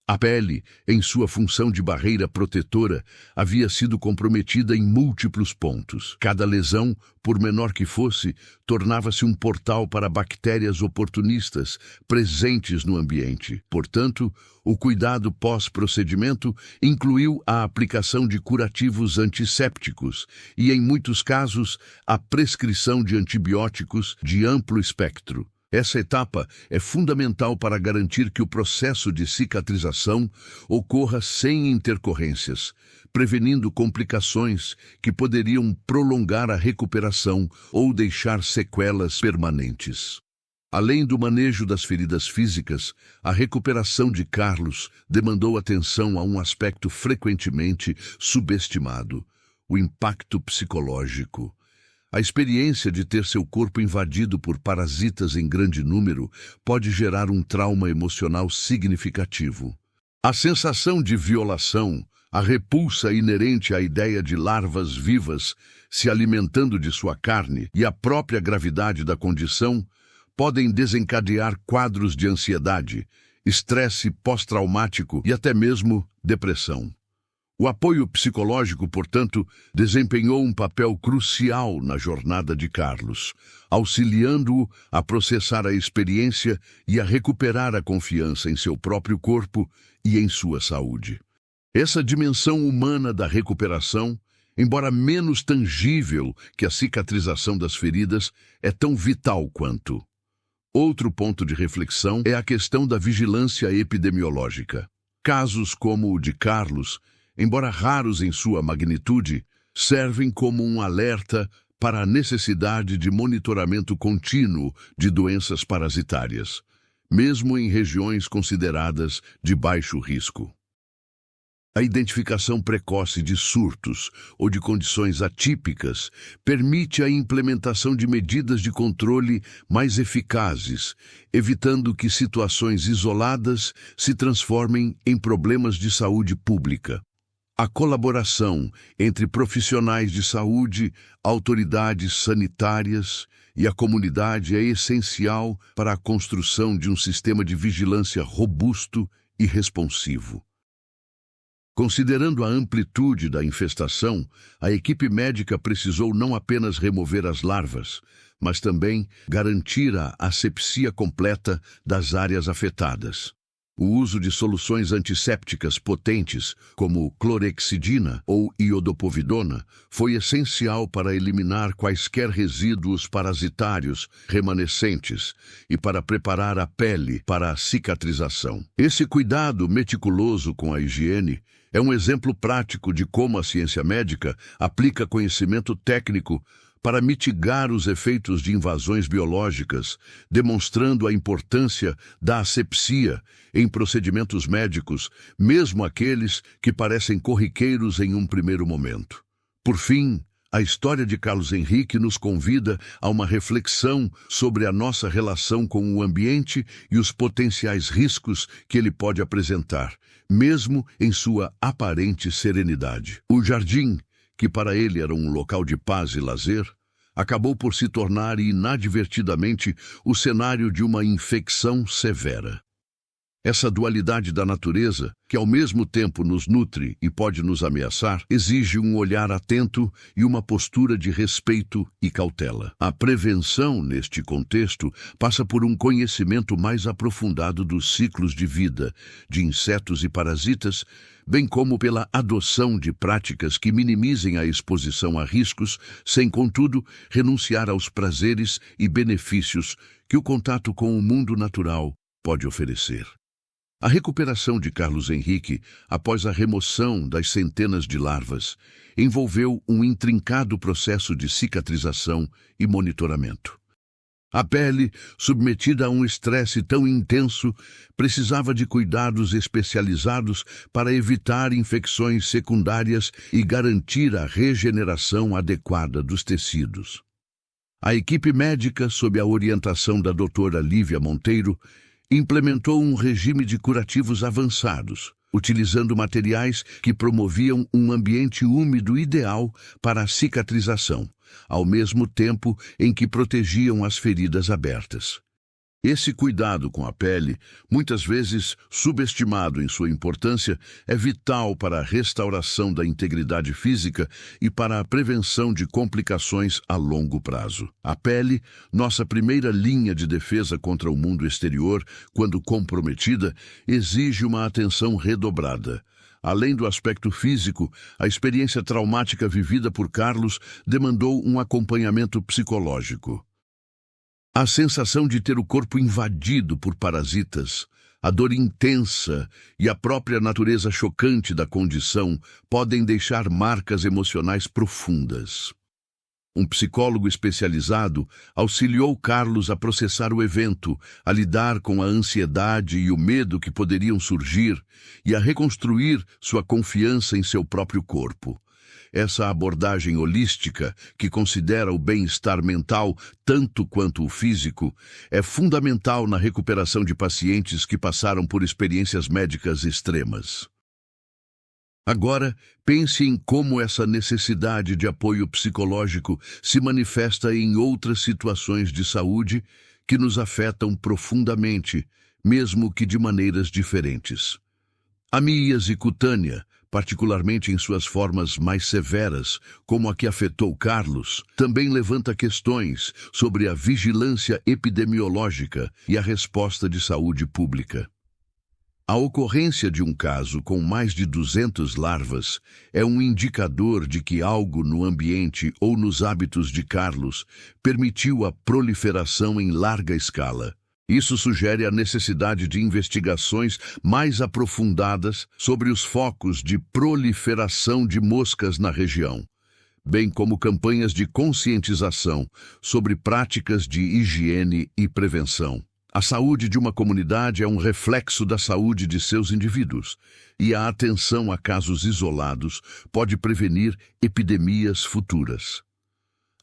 A pele, em sua função de barreira protetora, havia sido comprometida em múltiplos pontos. Cada lesão, por menor que fosse, tornava-se um portal para bactérias oportunistas presentes no ambiente. Portanto, o cuidado pós-procedimento incluiu a aplicação de curativos antissépticos e, em muitos casos, a prescrição de antibióticos de amplo espectro. Essa etapa é fundamental para garantir que o processo de cicatrização ocorra sem intercorrências, prevenindo complicações que poderiam prolongar a recuperação ou deixar sequelas permanentes. Além do manejo das feridas físicas, a recuperação de Carlos demandou atenção a um aspecto frequentemente subestimado: o impacto psicológico. A experiência de ter seu corpo invadido por parasitas em grande número pode gerar um trauma emocional significativo. A sensação de violação, a repulsa inerente à ideia de larvas vivas se alimentando de sua carne e a própria gravidade da condição podem desencadear quadros de ansiedade, estresse pós-traumático e até mesmo depressão. O apoio psicológico, portanto, desempenhou um papel crucial na jornada de Carlos, auxiliando-o a processar a experiência e a recuperar a confiança em seu próprio corpo e em sua saúde. Essa dimensão humana da recuperação, embora menos tangível que a cicatrização das feridas, é tão vital quanto. Outro ponto de reflexão é a questão da vigilância epidemiológica. Casos como o de Carlos, embora raros em sua magnitude, servem como um alerta para a necessidade de monitoramento contínuo de doenças parasitárias, mesmo em regiões consideradas de baixo risco. A identificação precoce de surtos ou de condições atípicas permite a implementação de medidas de controle mais eficazes, evitando que situações isoladas se transformem em problemas de saúde pública. A colaboração entre profissionais de saúde, autoridades sanitárias e a comunidade é essencial para a construção de um sistema de vigilância robusto e responsivo. Considerando a amplitude da infestação, a equipe médica precisou não apenas remover as larvas, mas também garantir a asepsia completa das áreas afetadas. O uso de soluções antissépticas potentes, como clorexidina ou iodopovidona, foi essencial para eliminar quaisquer resíduos parasitários remanescentes e para preparar a pele para a cicatrização. Esse cuidado meticuloso com a higiene é um exemplo prático de como a ciência médica aplica conhecimento técnico para mitigar os efeitos de invasões biológicas, demonstrando a importância da asepsia em procedimentos médicos, mesmo aqueles que parecem corriqueiros em um primeiro momento. Por fim, a história de Carlos Henrique nos convida a uma reflexão sobre a nossa relação com o ambiente e os potenciais riscos que ele pode apresentar, mesmo em sua aparente serenidade. O jardim, que para ele era um local de paz e lazer, acabou por se tornar inadvertidamente o cenário de uma infecção severa. Essa dualidade da natureza, que ao mesmo tempo nos nutre e pode nos ameaçar, exige um olhar atento e uma postura de respeito e cautela. A prevenção, neste contexto, passa por um conhecimento mais aprofundado dos ciclos de vida de insetos e parasitas, bem como pela adoção de práticas que minimizem a exposição a riscos, sem, contudo, renunciar aos prazeres e benefícios que o contato com o mundo natural pode oferecer. A recuperação de Carlos Henrique, após a remoção das centenas de larvas, envolveu um intrincado processo de cicatrização e monitoramento. A pele, submetida a um estresse tão intenso, precisava de cuidados especializados para evitar infecções secundárias e garantir a regeneração adequada dos tecidos. A equipe médica, sob a orientação da doutora Lívia Monteiro, implementou um regime de curativos avançados, utilizando materiais que promoviam um ambiente úmido ideal para a cicatrização, ao mesmo tempo em que protegiam as feridas abertas. Esse cuidado com a pele, muitas vezes subestimado em sua importância, é vital para a restauração da integridade física e para a prevenção de complicações a longo prazo. A pele, nossa primeira linha de defesa contra o mundo exterior, quando comprometida, exige uma atenção redobrada. Além do aspecto físico, a experiência traumática vivida por Carlos demandou um acompanhamento psicológico. A sensação de ter o corpo invadido por parasitas, a dor intensa e a própria natureza chocante da condição podem deixar marcas emocionais profundas. Um psicólogo especializado auxiliou Carlos a processar o evento, a lidar com a ansiedade e o medo que poderiam surgir e a reconstruir sua confiança em seu próprio corpo. Essa abordagem holística, que considera o bem-estar mental tanto quanto o físico, é fundamental na recuperação de pacientes que passaram por experiências médicas extremas. Agora, pense em como essa necessidade de apoio psicológico se manifesta em outras situações de saúde que nos afetam profundamente, mesmo que de maneiras diferentes. A míase cutânea, particularmente em suas formas mais severas, como a que afetou Carlos, também levanta questões sobre a vigilância epidemiológica e a resposta de saúde pública. A ocorrência de um caso com mais de 200 larvas é um indicador de que algo no ambiente ou nos hábitos de Carlos permitiu a proliferação em larga escala. Isso sugere a necessidade de investigações mais aprofundadas sobre os focos de proliferação de moscas na região, bem como campanhas de conscientização sobre práticas de higiene e prevenção. A saúde de uma comunidade é um reflexo da saúde de seus indivíduos, e a atenção a casos isolados pode prevenir epidemias futuras.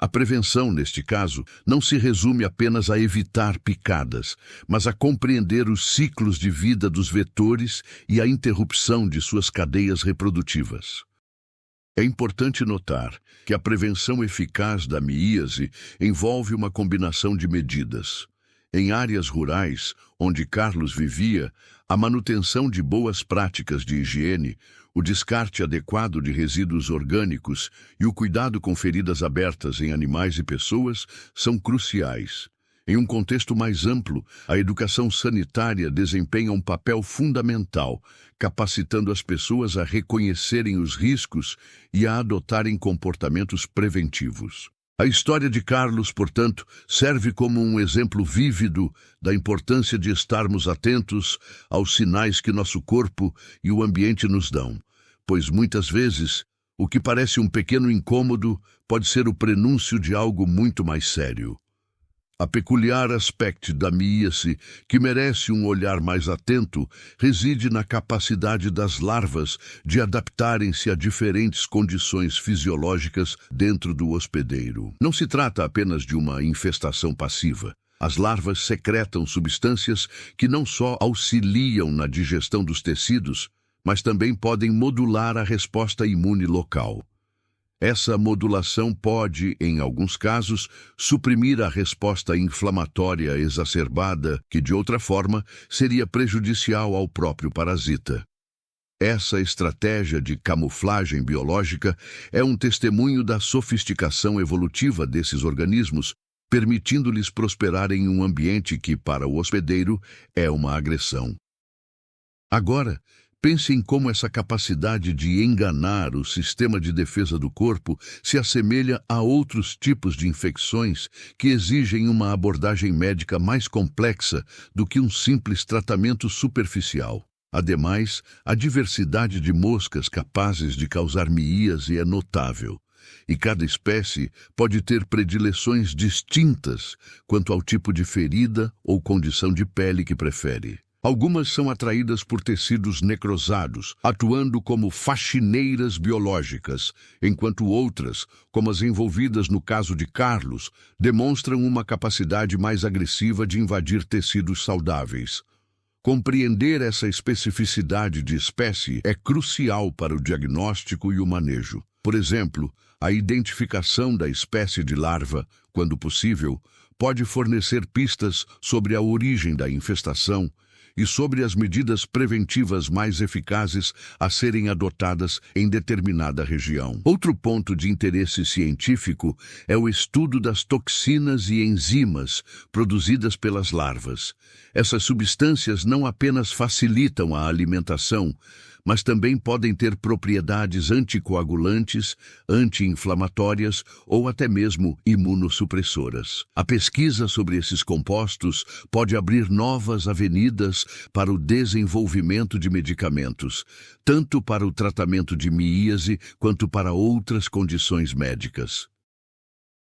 A prevenção, neste caso, não se resume apenas a evitar picadas, mas a compreender os ciclos de vida dos vetores e a interrupção de suas cadeias reprodutivas. É importante notar que a prevenção eficaz da miíase envolve uma combinação de medidas. Em áreas rurais, onde Carlos vivia, a manutenção de boas práticas de higiene, o descarte adequado de resíduos orgânicos e o cuidado com feridas abertas em animais e pessoas são cruciais. Em um contexto mais amplo, a educação sanitária desempenha um papel fundamental, capacitando as pessoas a reconhecerem os riscos e a adotarem comportamentos preventivos. A história de Carlos, portanto, serve como um exemplo vívido da importância de estarmos atentos aos sinais que nosso corpo e o ambiente nos dão, pois muitas vezes o que parece um pequeno incômodo pode ser o prenúncio de algo muito mais sério. A peculiar aspecto da miíase, que merece um olhar mais atento, reside na capacidade das larvas de adaptarem-se a diferentes condições fisiológicas dentro do hospedeiro. Não se trata apenas de uma infestação passiva. As larvas secretam substâncias que não só auxiliam na digestão dos tecidos, mas também podem modular a resposta imune local. Essa modulação pode, em alguns casos, suprimir a resposta inflamatória exacerbada que, de outra forma, seria prejudicial ao próprio parasita. Essa estratégia de camuflagem biológica é um testemunho da sofisticação evolutiva desses organismos, permitindo-lhes prosperar em um ambiente que, para o hospedeiro, é uma agressão. Agora, pense em como essa capacidade de enganar o sistema de defesa do corpo se assemelha a outros tipos de infecções que exigem uma abordagem médica mais complexa do que um simples tratamento superficial. Ademais, a diversidade de moscas capazes de causar miíase é notável, e cada espécie pode ter predileções distintas quanto ao tipo de ferida ou condição de pele que prefere. Algumas são atraídas por tecidos necrosados, atuando como faxineiras biológicas, enquanto outras, como as envolvidas no caso de Carlos, demonstram uma capacidade mais agressiva de invadir tecidos saudáveis. Compreender essa especificidade de espécie é crucial para o diagnóstico e o manejo. Por exemplo, a identificação da espécie de larva, quando possível, pode fornecer pistas sobre a origem da infestação e sobre as medidas preventivas mais eficazes a serem adotadas em determinada região. Outro ponto de interesse científico é o estudo das toxinas e enzimas produzidas pelas larvas. Essas substâncias não apenas facilitam a alimentação, mas também podem ter propriedades anticoagulantes, anti-inflamatórias ou até mesmo imunossupressoras. A pesquisa sobre esses compostos pode abrir novas avenidas para o desenvolvimento de medicamentos, tanto para o tratamento de miíase quanto para outras condições médicas.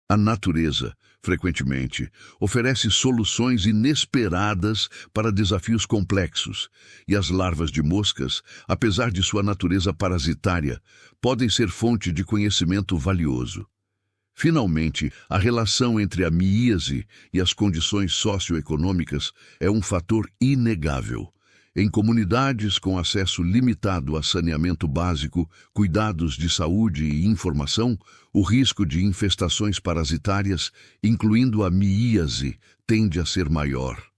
A natureza, frequentemente, oferece soluções inesperadas para desafios complexos, e as larvas de moscas, apesar de sua natureza parasitária, podem ser fonte de conhecimento valioso. Finalmente, a relação entre a miíase e as condições socioeconômicas é um fator inegável. Em comunidades com acesso limitado a saneamento básico, cuidados de saúde e informação, o risco de infestações parasitárias, incluindo a miíase, tende a ser maior.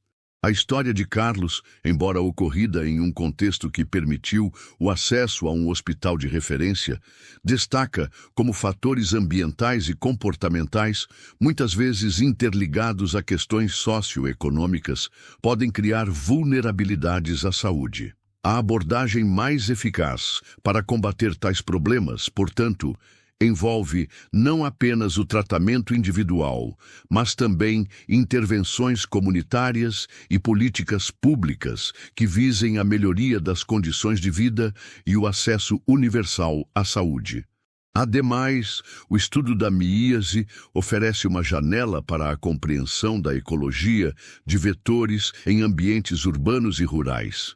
A história de Carlos, embora ocorrida em um contexto que permitiu o acesso a um hospital de referência, destaca como fatores ambientais e comportamentais, muitas vezes interligados a questões socioeconômicas, podem criar vulnerabilidades à saúde. A abordagem mais eficaz para combater tais problemas, portanto, envolve não apenas o tratamento individual, mas também intervenções comunitárias e políticas públicas que visem a melhoria das condições de vida e o acesso universal à saúde. Ademais, o estudo da miíase oferece uma janela para a compreensão da ecologia de vetores em ambientes urbanos e rurais.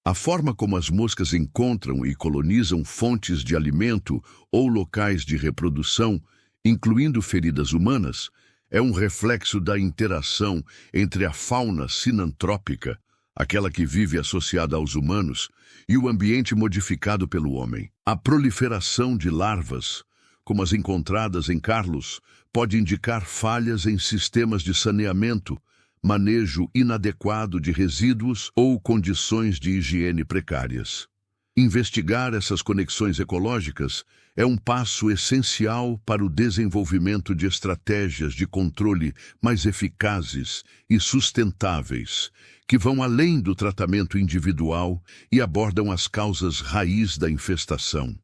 A forma como as moscas encontram e colonizam fontes de alimento ou locais de reprodução, incluindo feridas humanas, é um reflexo da interação entre a fauna sinantrópica, aquela que vive associada aos humanos, e o ambiente modificado pelo homem. A proliferação de larvas, como as encontradas em Carlos, pode indicar falhas em sistemas de saneamento, manejo inadequado de resíduos ou condições de higiene precárias. Investigar essas conexões ecológicas é um passo essencial para o desenvolvimento de estratégias de controle mais eficazes e sustentáveis, que vão além do tratamento individual e abordam as causas raiz da infestação.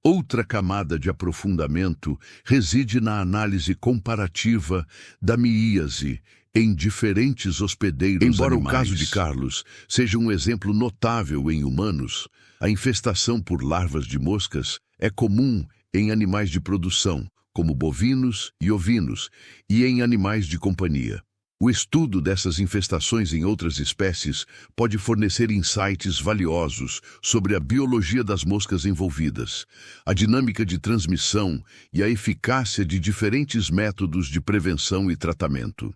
Outra camada de aprofundamento reside na análise comparativa da míase em diferentes hospedeiros Embora animais. o caso de Carlos seja um exemplo notável em humanos, a infestação por larvas de moscas é comum em animais de produção, como bovinos e ovinos, e em animais de companhia. O estudo dessas infestações em outras espécies pode fornecer insights valiosos sobre a biologia das moscas envolvidas, a dinâmica de transmissão e a eficácia de diferentes métodos de prevenção e tratamento.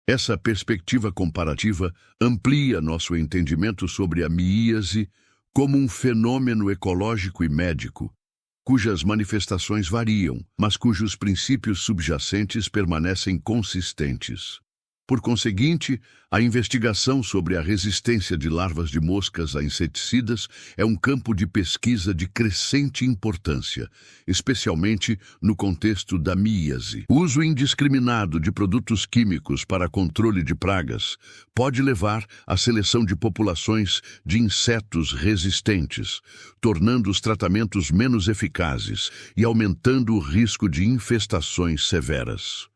Essa perspectiva comparativa amplia nosso entendimento sobre a míase como um fenômeno ecológico e médico, cujas manifestações variam, mas cujos princípios subjacentes permanecem consistentes. Por conseguinte, a investigação sobre a resistência de larvas de moscas a inseticidas é um campo de pesquisa de crescente importância, especialmente no contexto da míase. O uso indiscriminado de produtos químicos para controle de pragas pode levar à seleção de populações de insetos resistentes, tornando os tratamentos menos eficazes e aumentando o risco de infestações severas.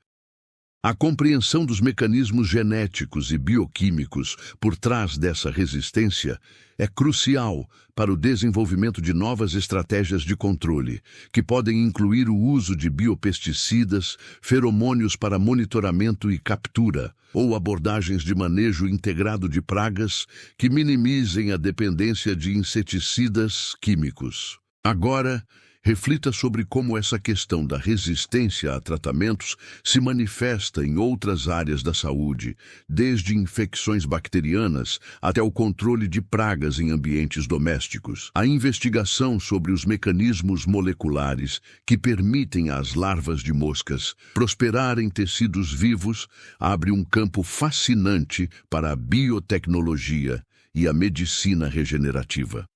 A compreensão dos mecanismos genéticos e bioquímicos por trás dessa resistência é crucial para o desenvolvimento de novas estratégias de controle, que podem incluir o uso de biopesticidas, feromônios para monitoramento e captura, ou abordagens de manejo integrado de pragas que minimizem a dependência de inseticidas químicos. Agora, reflita sobre como essa questão da resistência a tratamentos se manifesta em outras áreas da saúde, desde infecções bacterianas até o controle de pragas em ambientes domésticos. A investigação sobre os mecanismos moleculares que permitem às larvas de moscas prosperar em tecidos vivos abre um campo fascinante para a biotecnologia e a medicina regenerativa.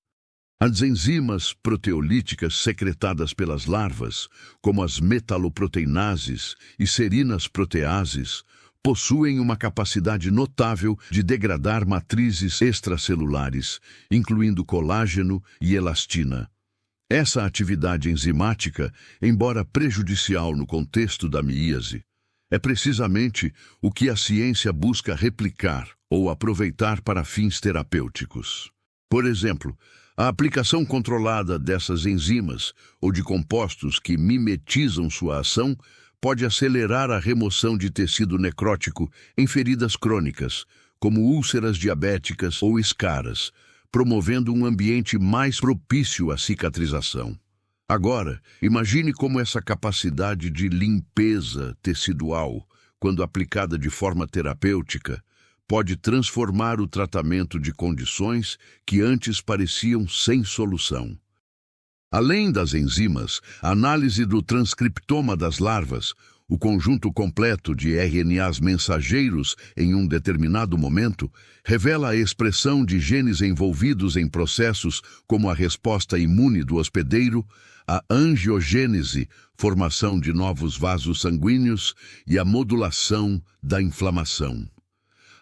As enzimas proteolíticas secretadas pelas larvas, como as metaloproteinases e serinas proteases, possuem uma capacidade notável de degradar matrizes extracelulares, incluindo colágeno e elastina. Essa atividade enzimática, embora prejudicial no contexto da míase, é precisamente o que a ciência busca replicar ou aproveitar para fins terapêuticos. Por exemplo, a aplicação controlada dessas enzimas ou de compostos que mimetizam sua ação pode acelerar a remoção de tecido necrótico em feridas crônicas, como úlceras diabéticas ou escaras, promovendo um ambiente mais propício à cicatrização. Agora, imagine como essa capacidade de limpeza tecidual, quando aplicada de forma terapêutica, pode transformar o tratamento de condições que antes pareciam sem solução. Além das enzimas, a análise do transcriptoma das larvas, o conjunto completo de RNAs mensageiros em um determinado momento, revela a expressão de genes envolvidos em processos como a resposta imune do hospedeiro, a angiogênese, formação de novos vasos sanguíneos e a modulação da inflamação.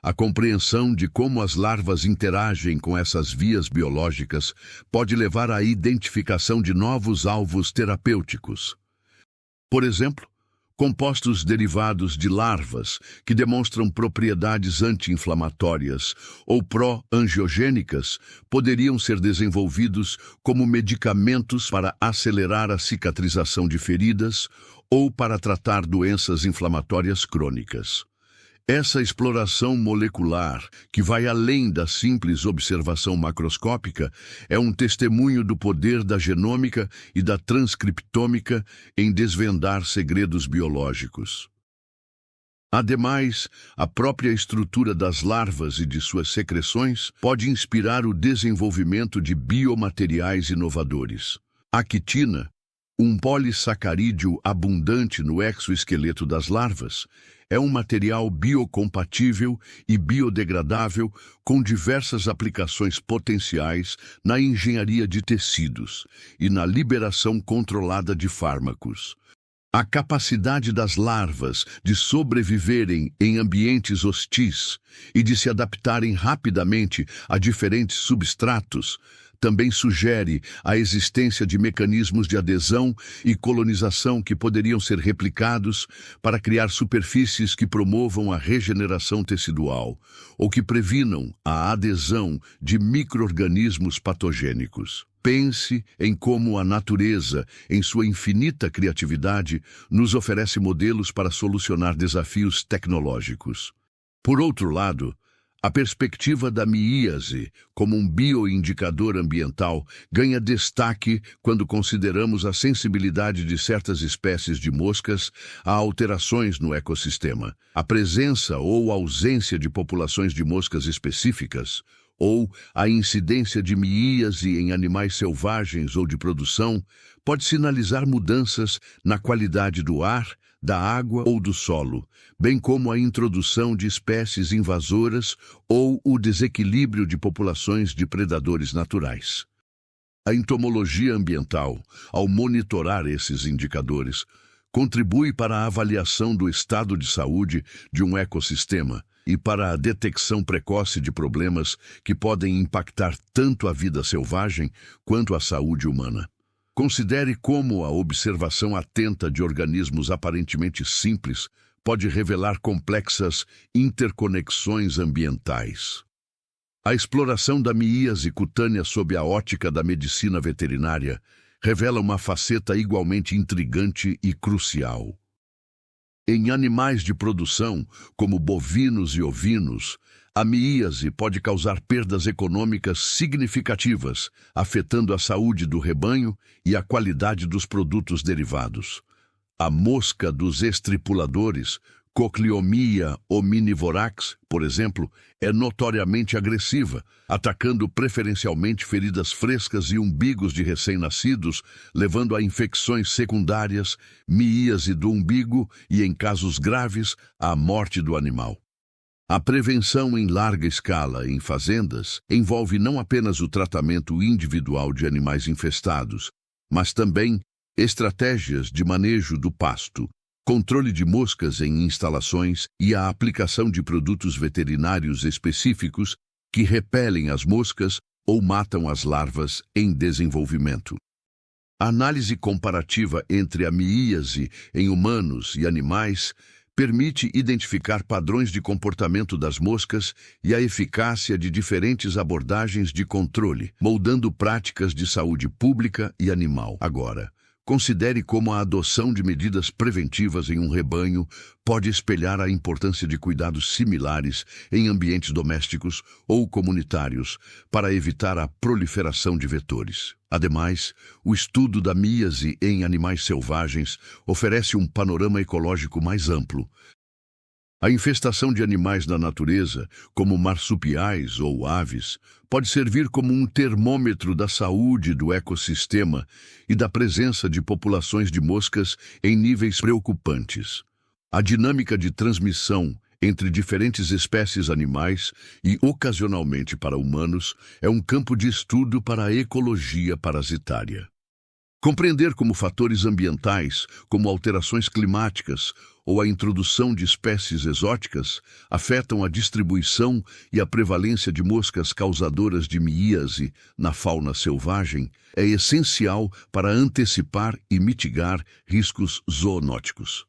A compreensão de como as larvas interagem com essas vias biológicas pode levar à identificação de novos alvos terapêuticos. Por exemplo, compostos derivados de larvas que demonstram propriedades anti-inflamatórias ou pró-angiogênicas poderiam ser desenvolvidos como medicamentos para acelerar a cicatrização de feridas ou para tratar doenças inflamatórias crônicas. Essa exploração molecular, que vai além da simples observação macroscópica, é um testemunho do poder da genômica e da transcriptômica em desvendar segredos biológicos. Ademais, a própria estrutura das larvas e de suas secreções pode inspirar o desenvolvimento de biomateriais inovadores. A quitina, um polissacarídeo abundante no exoesqueleto das larvas, é um material biocompatível e biodegradável com diversas aplicações potenciais na engenharia de tecidos e na liberação controlada de fármacos. A capacidade das larvas de sobreviverem em ambientes hostis e de se adaptarem rapidamente a diferentes substratos também sugere a existência de mecanismos de adesão e colonização que poderiam ser replicados para criar superfícies que promovam a regeneração tecidual ou que previnam a adesão de micro-organismos patogênicos. Pense em como a natureza, em sua infinita criatividade, nos oferece modelos para solucionar desafios tecnológicos. Por outro lado, a perspectiva da miíase como um bioindicador ambiental ganha destaque quando consideramos a sensibilidade de certas espécies de moscas a alterações no ecossistema. A presença ou ausência de populações de moscas específicas, ou a incidência de miíase em animais selvagens ou de produção, pode sinalizar mudanças na qualidade do ar, da água ou do solo, bem como a introdução de espécies invasoras ou o desequilíbrio de populações de predadores naturais. A entomologia ambiental, ao monitorar esses indicadores, contribui para a avaliação do estado de saúde de um ecossistema e para a detecção precoce de problemas que podem impactar tanto a vida selvagem quanto a saúde humana. Considere como a observação atenta de organismos aparentemente simples pode revelar complexas interconexões ambientais. A exploração da miíase cutânea sob a ótica da medicina veterinária revela uma faceta igualmente intrigante e crucial. Em animais de produção, como bovinos e ovinos, a miíase pode causar perdas econômicas significativas, afetando a saúde do rebanho e a qualidade dos produtos derivados. A mosca dos estripuladores, Cochleomia omnivorax, por exemplo, é notoriamente agressiva, atacando preferencialmente feridas frescas e umbigos de recém-nascidos, levando a infecções secundárias, miíase do umbigo e, em casos graves, à morte do animal. A prevenção em larga escala em fazendas envolve não apenas o tratamento individual de animais infestados, mas também estratégias de manejo do pasto, controle de moscas em instalações e a aplicação de produtos veterinários específicos que repelem as moscas ou matam as larvas em desenvolvimento. A análise comparativa entre a miíase em humanos e animais permite identificar padrões de comportamento das moscas e a eficácia de diferentes abordagens de controle, moldando práticas de saúde pública e animal. Agora, considere como a adoção de medidas preventivas em um rebanho pode espelhar a importância de cuidados similares em ambientes domésticos ou comunitários para evitar a proliferação de vetores. Ademais, o estudo da miíase em animais selvagens oferece um panorama ecológico mais amplo. A infestação de animais na natureza, como marsupiais ou aves, pode servir como um termômetro da saúde do ecossistema e da presença de populações de moscas em níveis preocupantes. A dinâmica de transmissão entre diferentes espécies animais e, ocasionalmente para humanos, é um campo de estudo para a ecologia parasitária. Compreender como fatores ambientais, como alterações climáticas ou a introdução de espécies exóticas, afetam a distribuição e a prevalência de moscas causadoras de miíase na fauna selvagem é essencial para antecipar e mitigar riscos zoonóticos.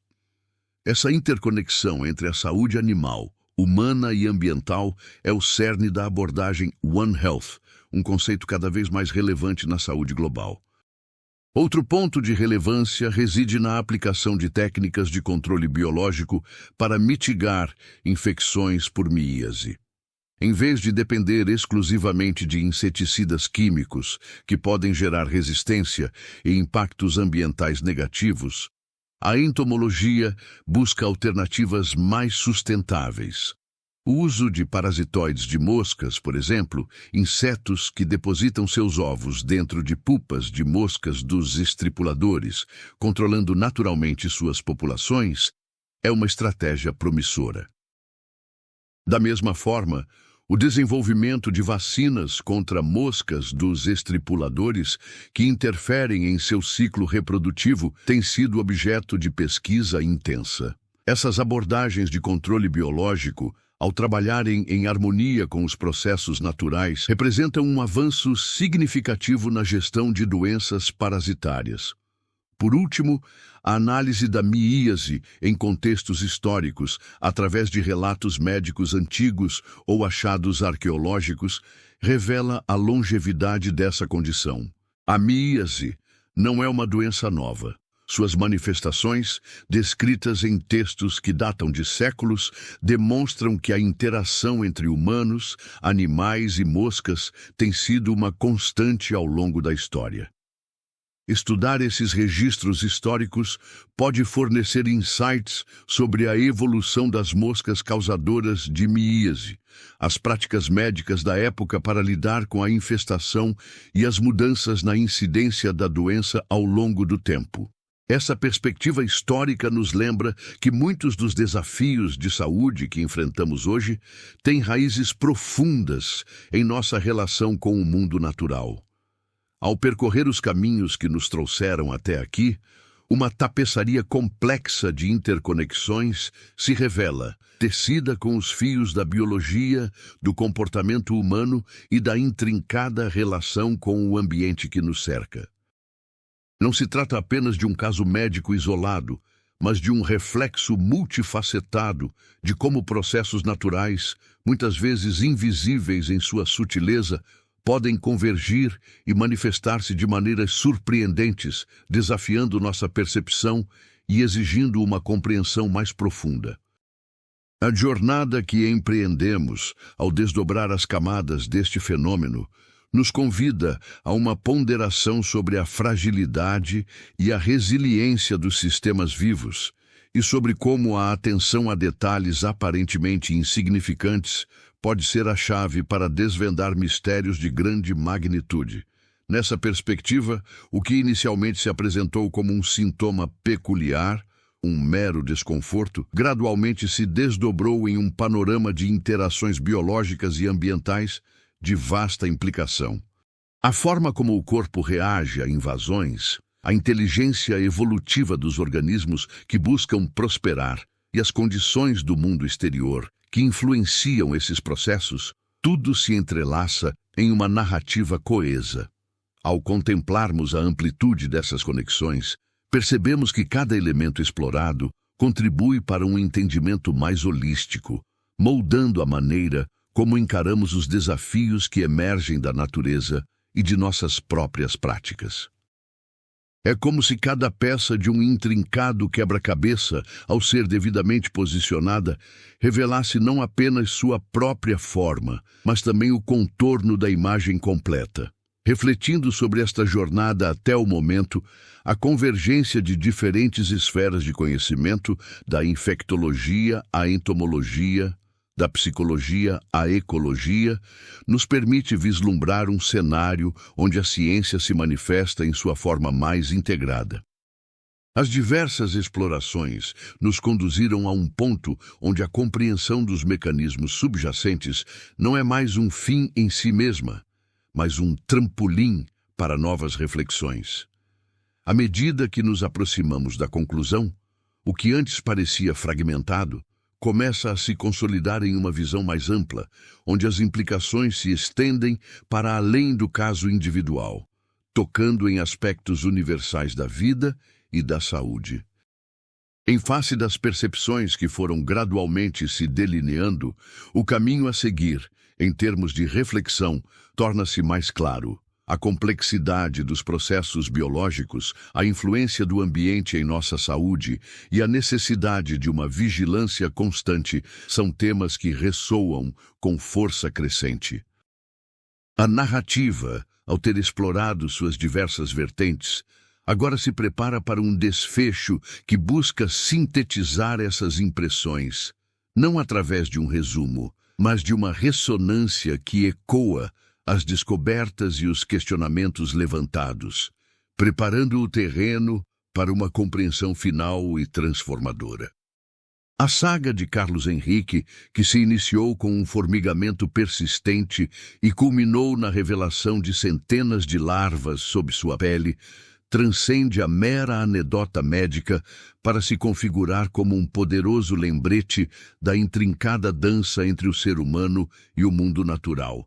Essa interconexão entre a saúde animal, humana e ambiental é o cerne da abordagem One Health, um conceito cada vez mais relevante na saúde global. Outro ponto de relevância reside na aplicação de técnicas de controle biológico para mitigar infecções por miíase. Em vez de depender exclusivamente de inseticidas químicos que podem gerar resistência e impactos ambientais negativos, A entomologia busca alternativas mais sustentáveis. O uso de parasitoides de moscas, por exemplo, insetos que depositam seus ovos dentro de pupas de moscas dos estripuladores, controlando naturalmente suas populações, é uma estratégia promissora. Da mesma forma, o desenvolvimento de vacinas contra moscas dos estripuladores que interferem em seu ciclo reprodutivo tem sido objeto de pesquisa intensa. Essas abordagens de controle biológico, ao trabalharem em harmonia com os processos naturais, representam um avanço significativo na gestão de doenças parasitárias. Por último, a análise da míase em contextos históricos, através de relatos médicos antigos ou achados arqueológicos, revela a longevidade dessa condição. A míase não é uma doença nova. Suas manifestações, descritas em textos que datam de séculos, demonstram que a interação entre humanos, animais e moscas tem sido uma constante ao longo da história. Estudar esses registros históricos pode fornecer insights sobre a evolução das moscas causadoras de míase, as práticas médicas da época para lidar com a infestação e as mudanças na incidência da doença ao longo do tempo. Essa perspectiva histórica nos lembra que muitos dos desafios de saúde que enfrentamos hoje têm raízes profundas em nossa relação com o mundo natural. Ao percorrer os caminhos que nos trouxeram até aqui, uma tapeçaria complexa de interconexões se revela, tecida com os fios da biologia, do comportamento humano e da intrincada relação com o ambiente que nos cerca. Não se trata apenas de um caso médico isolado, mas de um reflexo multifacetado de como processos naturais, muitas vezes invisíveis em sua sutileza, podem convergir e manifestar-se de maneiras surpreendentes, desafiando nossa percepção e exigindo uma compreensão mais profunda. A jornada que empreendemos ao desdobrar as camadas deste fenômeno nos convida a uma ponderação sobre a fragilidade e a resiliência dos sistemas vivos e sobre como a atenção a detalhes aparentemente insignificantes pode ser a chave para desvendar mistérios de grande magnitude. Nessa perspectiva, o que inicialmente se apresentou como um sintoma peculiar, um mero desconforto, gradualmente se desdobrou em um panorama de interações biológicas e ambientais de vasta implicação. A forma como o corpo reage a invasões, a inteligência evolutiva dos organismos que buscam prosperar e as condições do mundo exterior que influenciam esses processos, tudo se entrelaça em uma narrativa coesa. Ao contemplarmos a amplitude dessas conexões, percebemos que cada elemento explorado contribui para um entendimento mais holístico, moldando a maneira como encaramos os desafios que emergem da natureza e de nossas próprias práticas. É como se cada peça de um intrincado quebra-cabeça, ao ser devidamente posicionada, revelasse não apenas sua própria forma, mas também o contorno da imagem completa. Refletindo sobre esta jornada até o momento, a convergência de diferentes esferas de conhecimento, da infectologia à entomologia, da psicologia à ecologia, nos permite vislumbrar um cenário onde a ciência se manifesta em sua forma mais integrada. As diversas explorações nos conduziram a um ponto onde a compreensão dos mecanismos subjacentes não é mais um fim em si mesma, mas um trampolim para novas reflexões. À medida que nos aproximamos da conclusão, o que antes parecia fragmentado começa a se consolidar em uma visão mais ampla, onde as implicações se estendem para além do caso individual, tocando em aspectos universais da vida e da saúde. Em face das percepções que foram gradualmente se delineando, o caminho a seguir, em termos de reflexão, torna-se mais claro. A complexidade dos processos biológicos, a influência do ambiente em nossa saúde e a necessidade de uma vigilância constante são temas que ressoam com força crescente. A narrativa, ao ter explorado suas diversas vertentes, Agora se prepara para um desfecho que busca sintetizar essas impressões, não através de um resumo, mas de uma ressonância que ecoa as descobertas e os questionamentos levantados, preparando o terreno para uma compreensão final e transformadora. A saga de Carlos Henrique, que se iniciou com um formigamento persistente e culminou na revelação de centenas de larvas sob sua pele, transcende a mera anedota médica para se configurar como um poderoso lembrete da intrincada dança entre o ser humano e o mundo natural.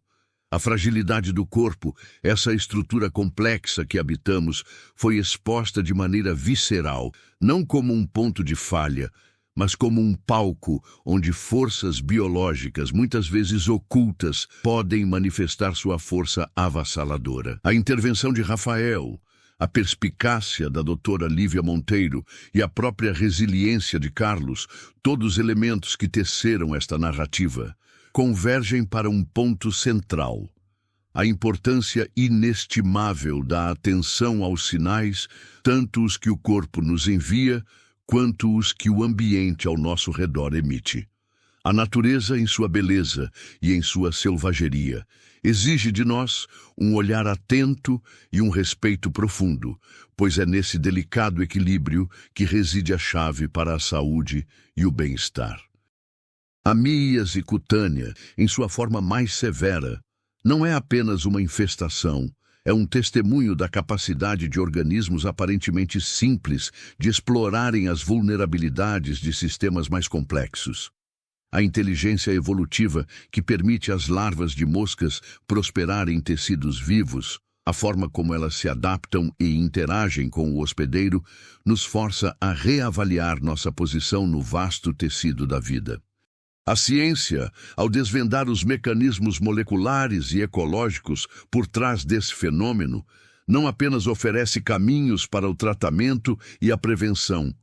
A fragilidade do corpo, essa estrutura complexa que habitamos, foi exposta de maneira visceral, não como um ponto de falha, mas como um palco onde forças biológicas, muitas vezes ocultas, podem manifestar sua força avassaladora. A intervenção de Rafael, a perspicácia da doutora Lívia Monteiro e a própria resiliência de Carlos, todos elementos que teceram esta narrativa, convergem para um ponto central: a importância inestimável da atenção aos sinais, tanto os que o corpo nos envia, quanto os que o ambiente ao nosso redor emite. A natureza, em sua beleza e em sua selvageria, exige de nós um olhar atento e um respeito profundo, pois é nesse delicado equilíbrio que reside a chave para a saúde e o bem-estar. A míase cutânea, em sua forma mais severa, não é apenas uma infestação, é um testemunho da capacidade de organismos aparentemente simples de explorarem as vulnerabilidades de sistemas mais complexos. A inteligência evolutiva que permite às larvas de moscas prosperarem em tecidos vivos, a forma como elas se adaptam e interagem com o hospedeiro, nos força a reavaliar nossa posição no vasto tecido da vida. A ciência, ao desvendar os mecanismos moleculares e ecológicos por trás desse fenômeno, não apenas oferece caminhos para o tratamento e a prevenção,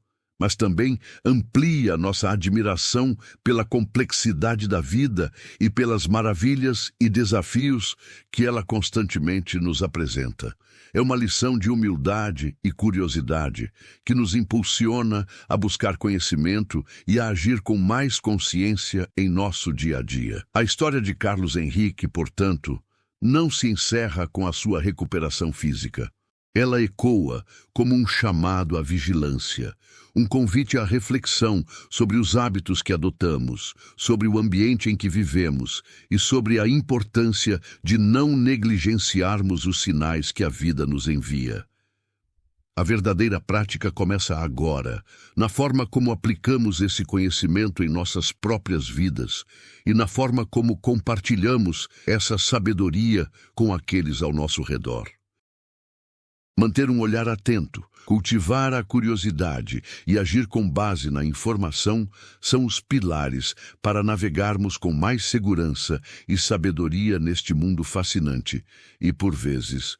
mas também amplia nossa admiração pela complexidade da vida e pelas maravilhas e desafios que ela constantemente nos apresenta. É uma lição de humildade e curiosidade que nos impulsiona a buscar conhecimento e a agir com mais consciência em nosso dia a dia. A história de Carlos Henrique, portanto, não se encerra com a sua recuperação física. Ela ecoa como um chamado à vigilância, um convite à reflexão sobre os hábitos que adotamos, sobre o ambiente em que vivemos e sobre a importância de não negligenciarmos os sinais que a vida nos envia. A verdadeira prática começa agora, na forma como aplicamos esse conhecimento em nossas próprias vidas e na forma como compartilhamos essa sabedoria com aqueles ao nosso redor. Manter um olhar atento, cultivar a curiosidade e agir com base na informação são os pilares para navegarmos com mais segurança e sabedoria neste mundo fascinante e, por vezes,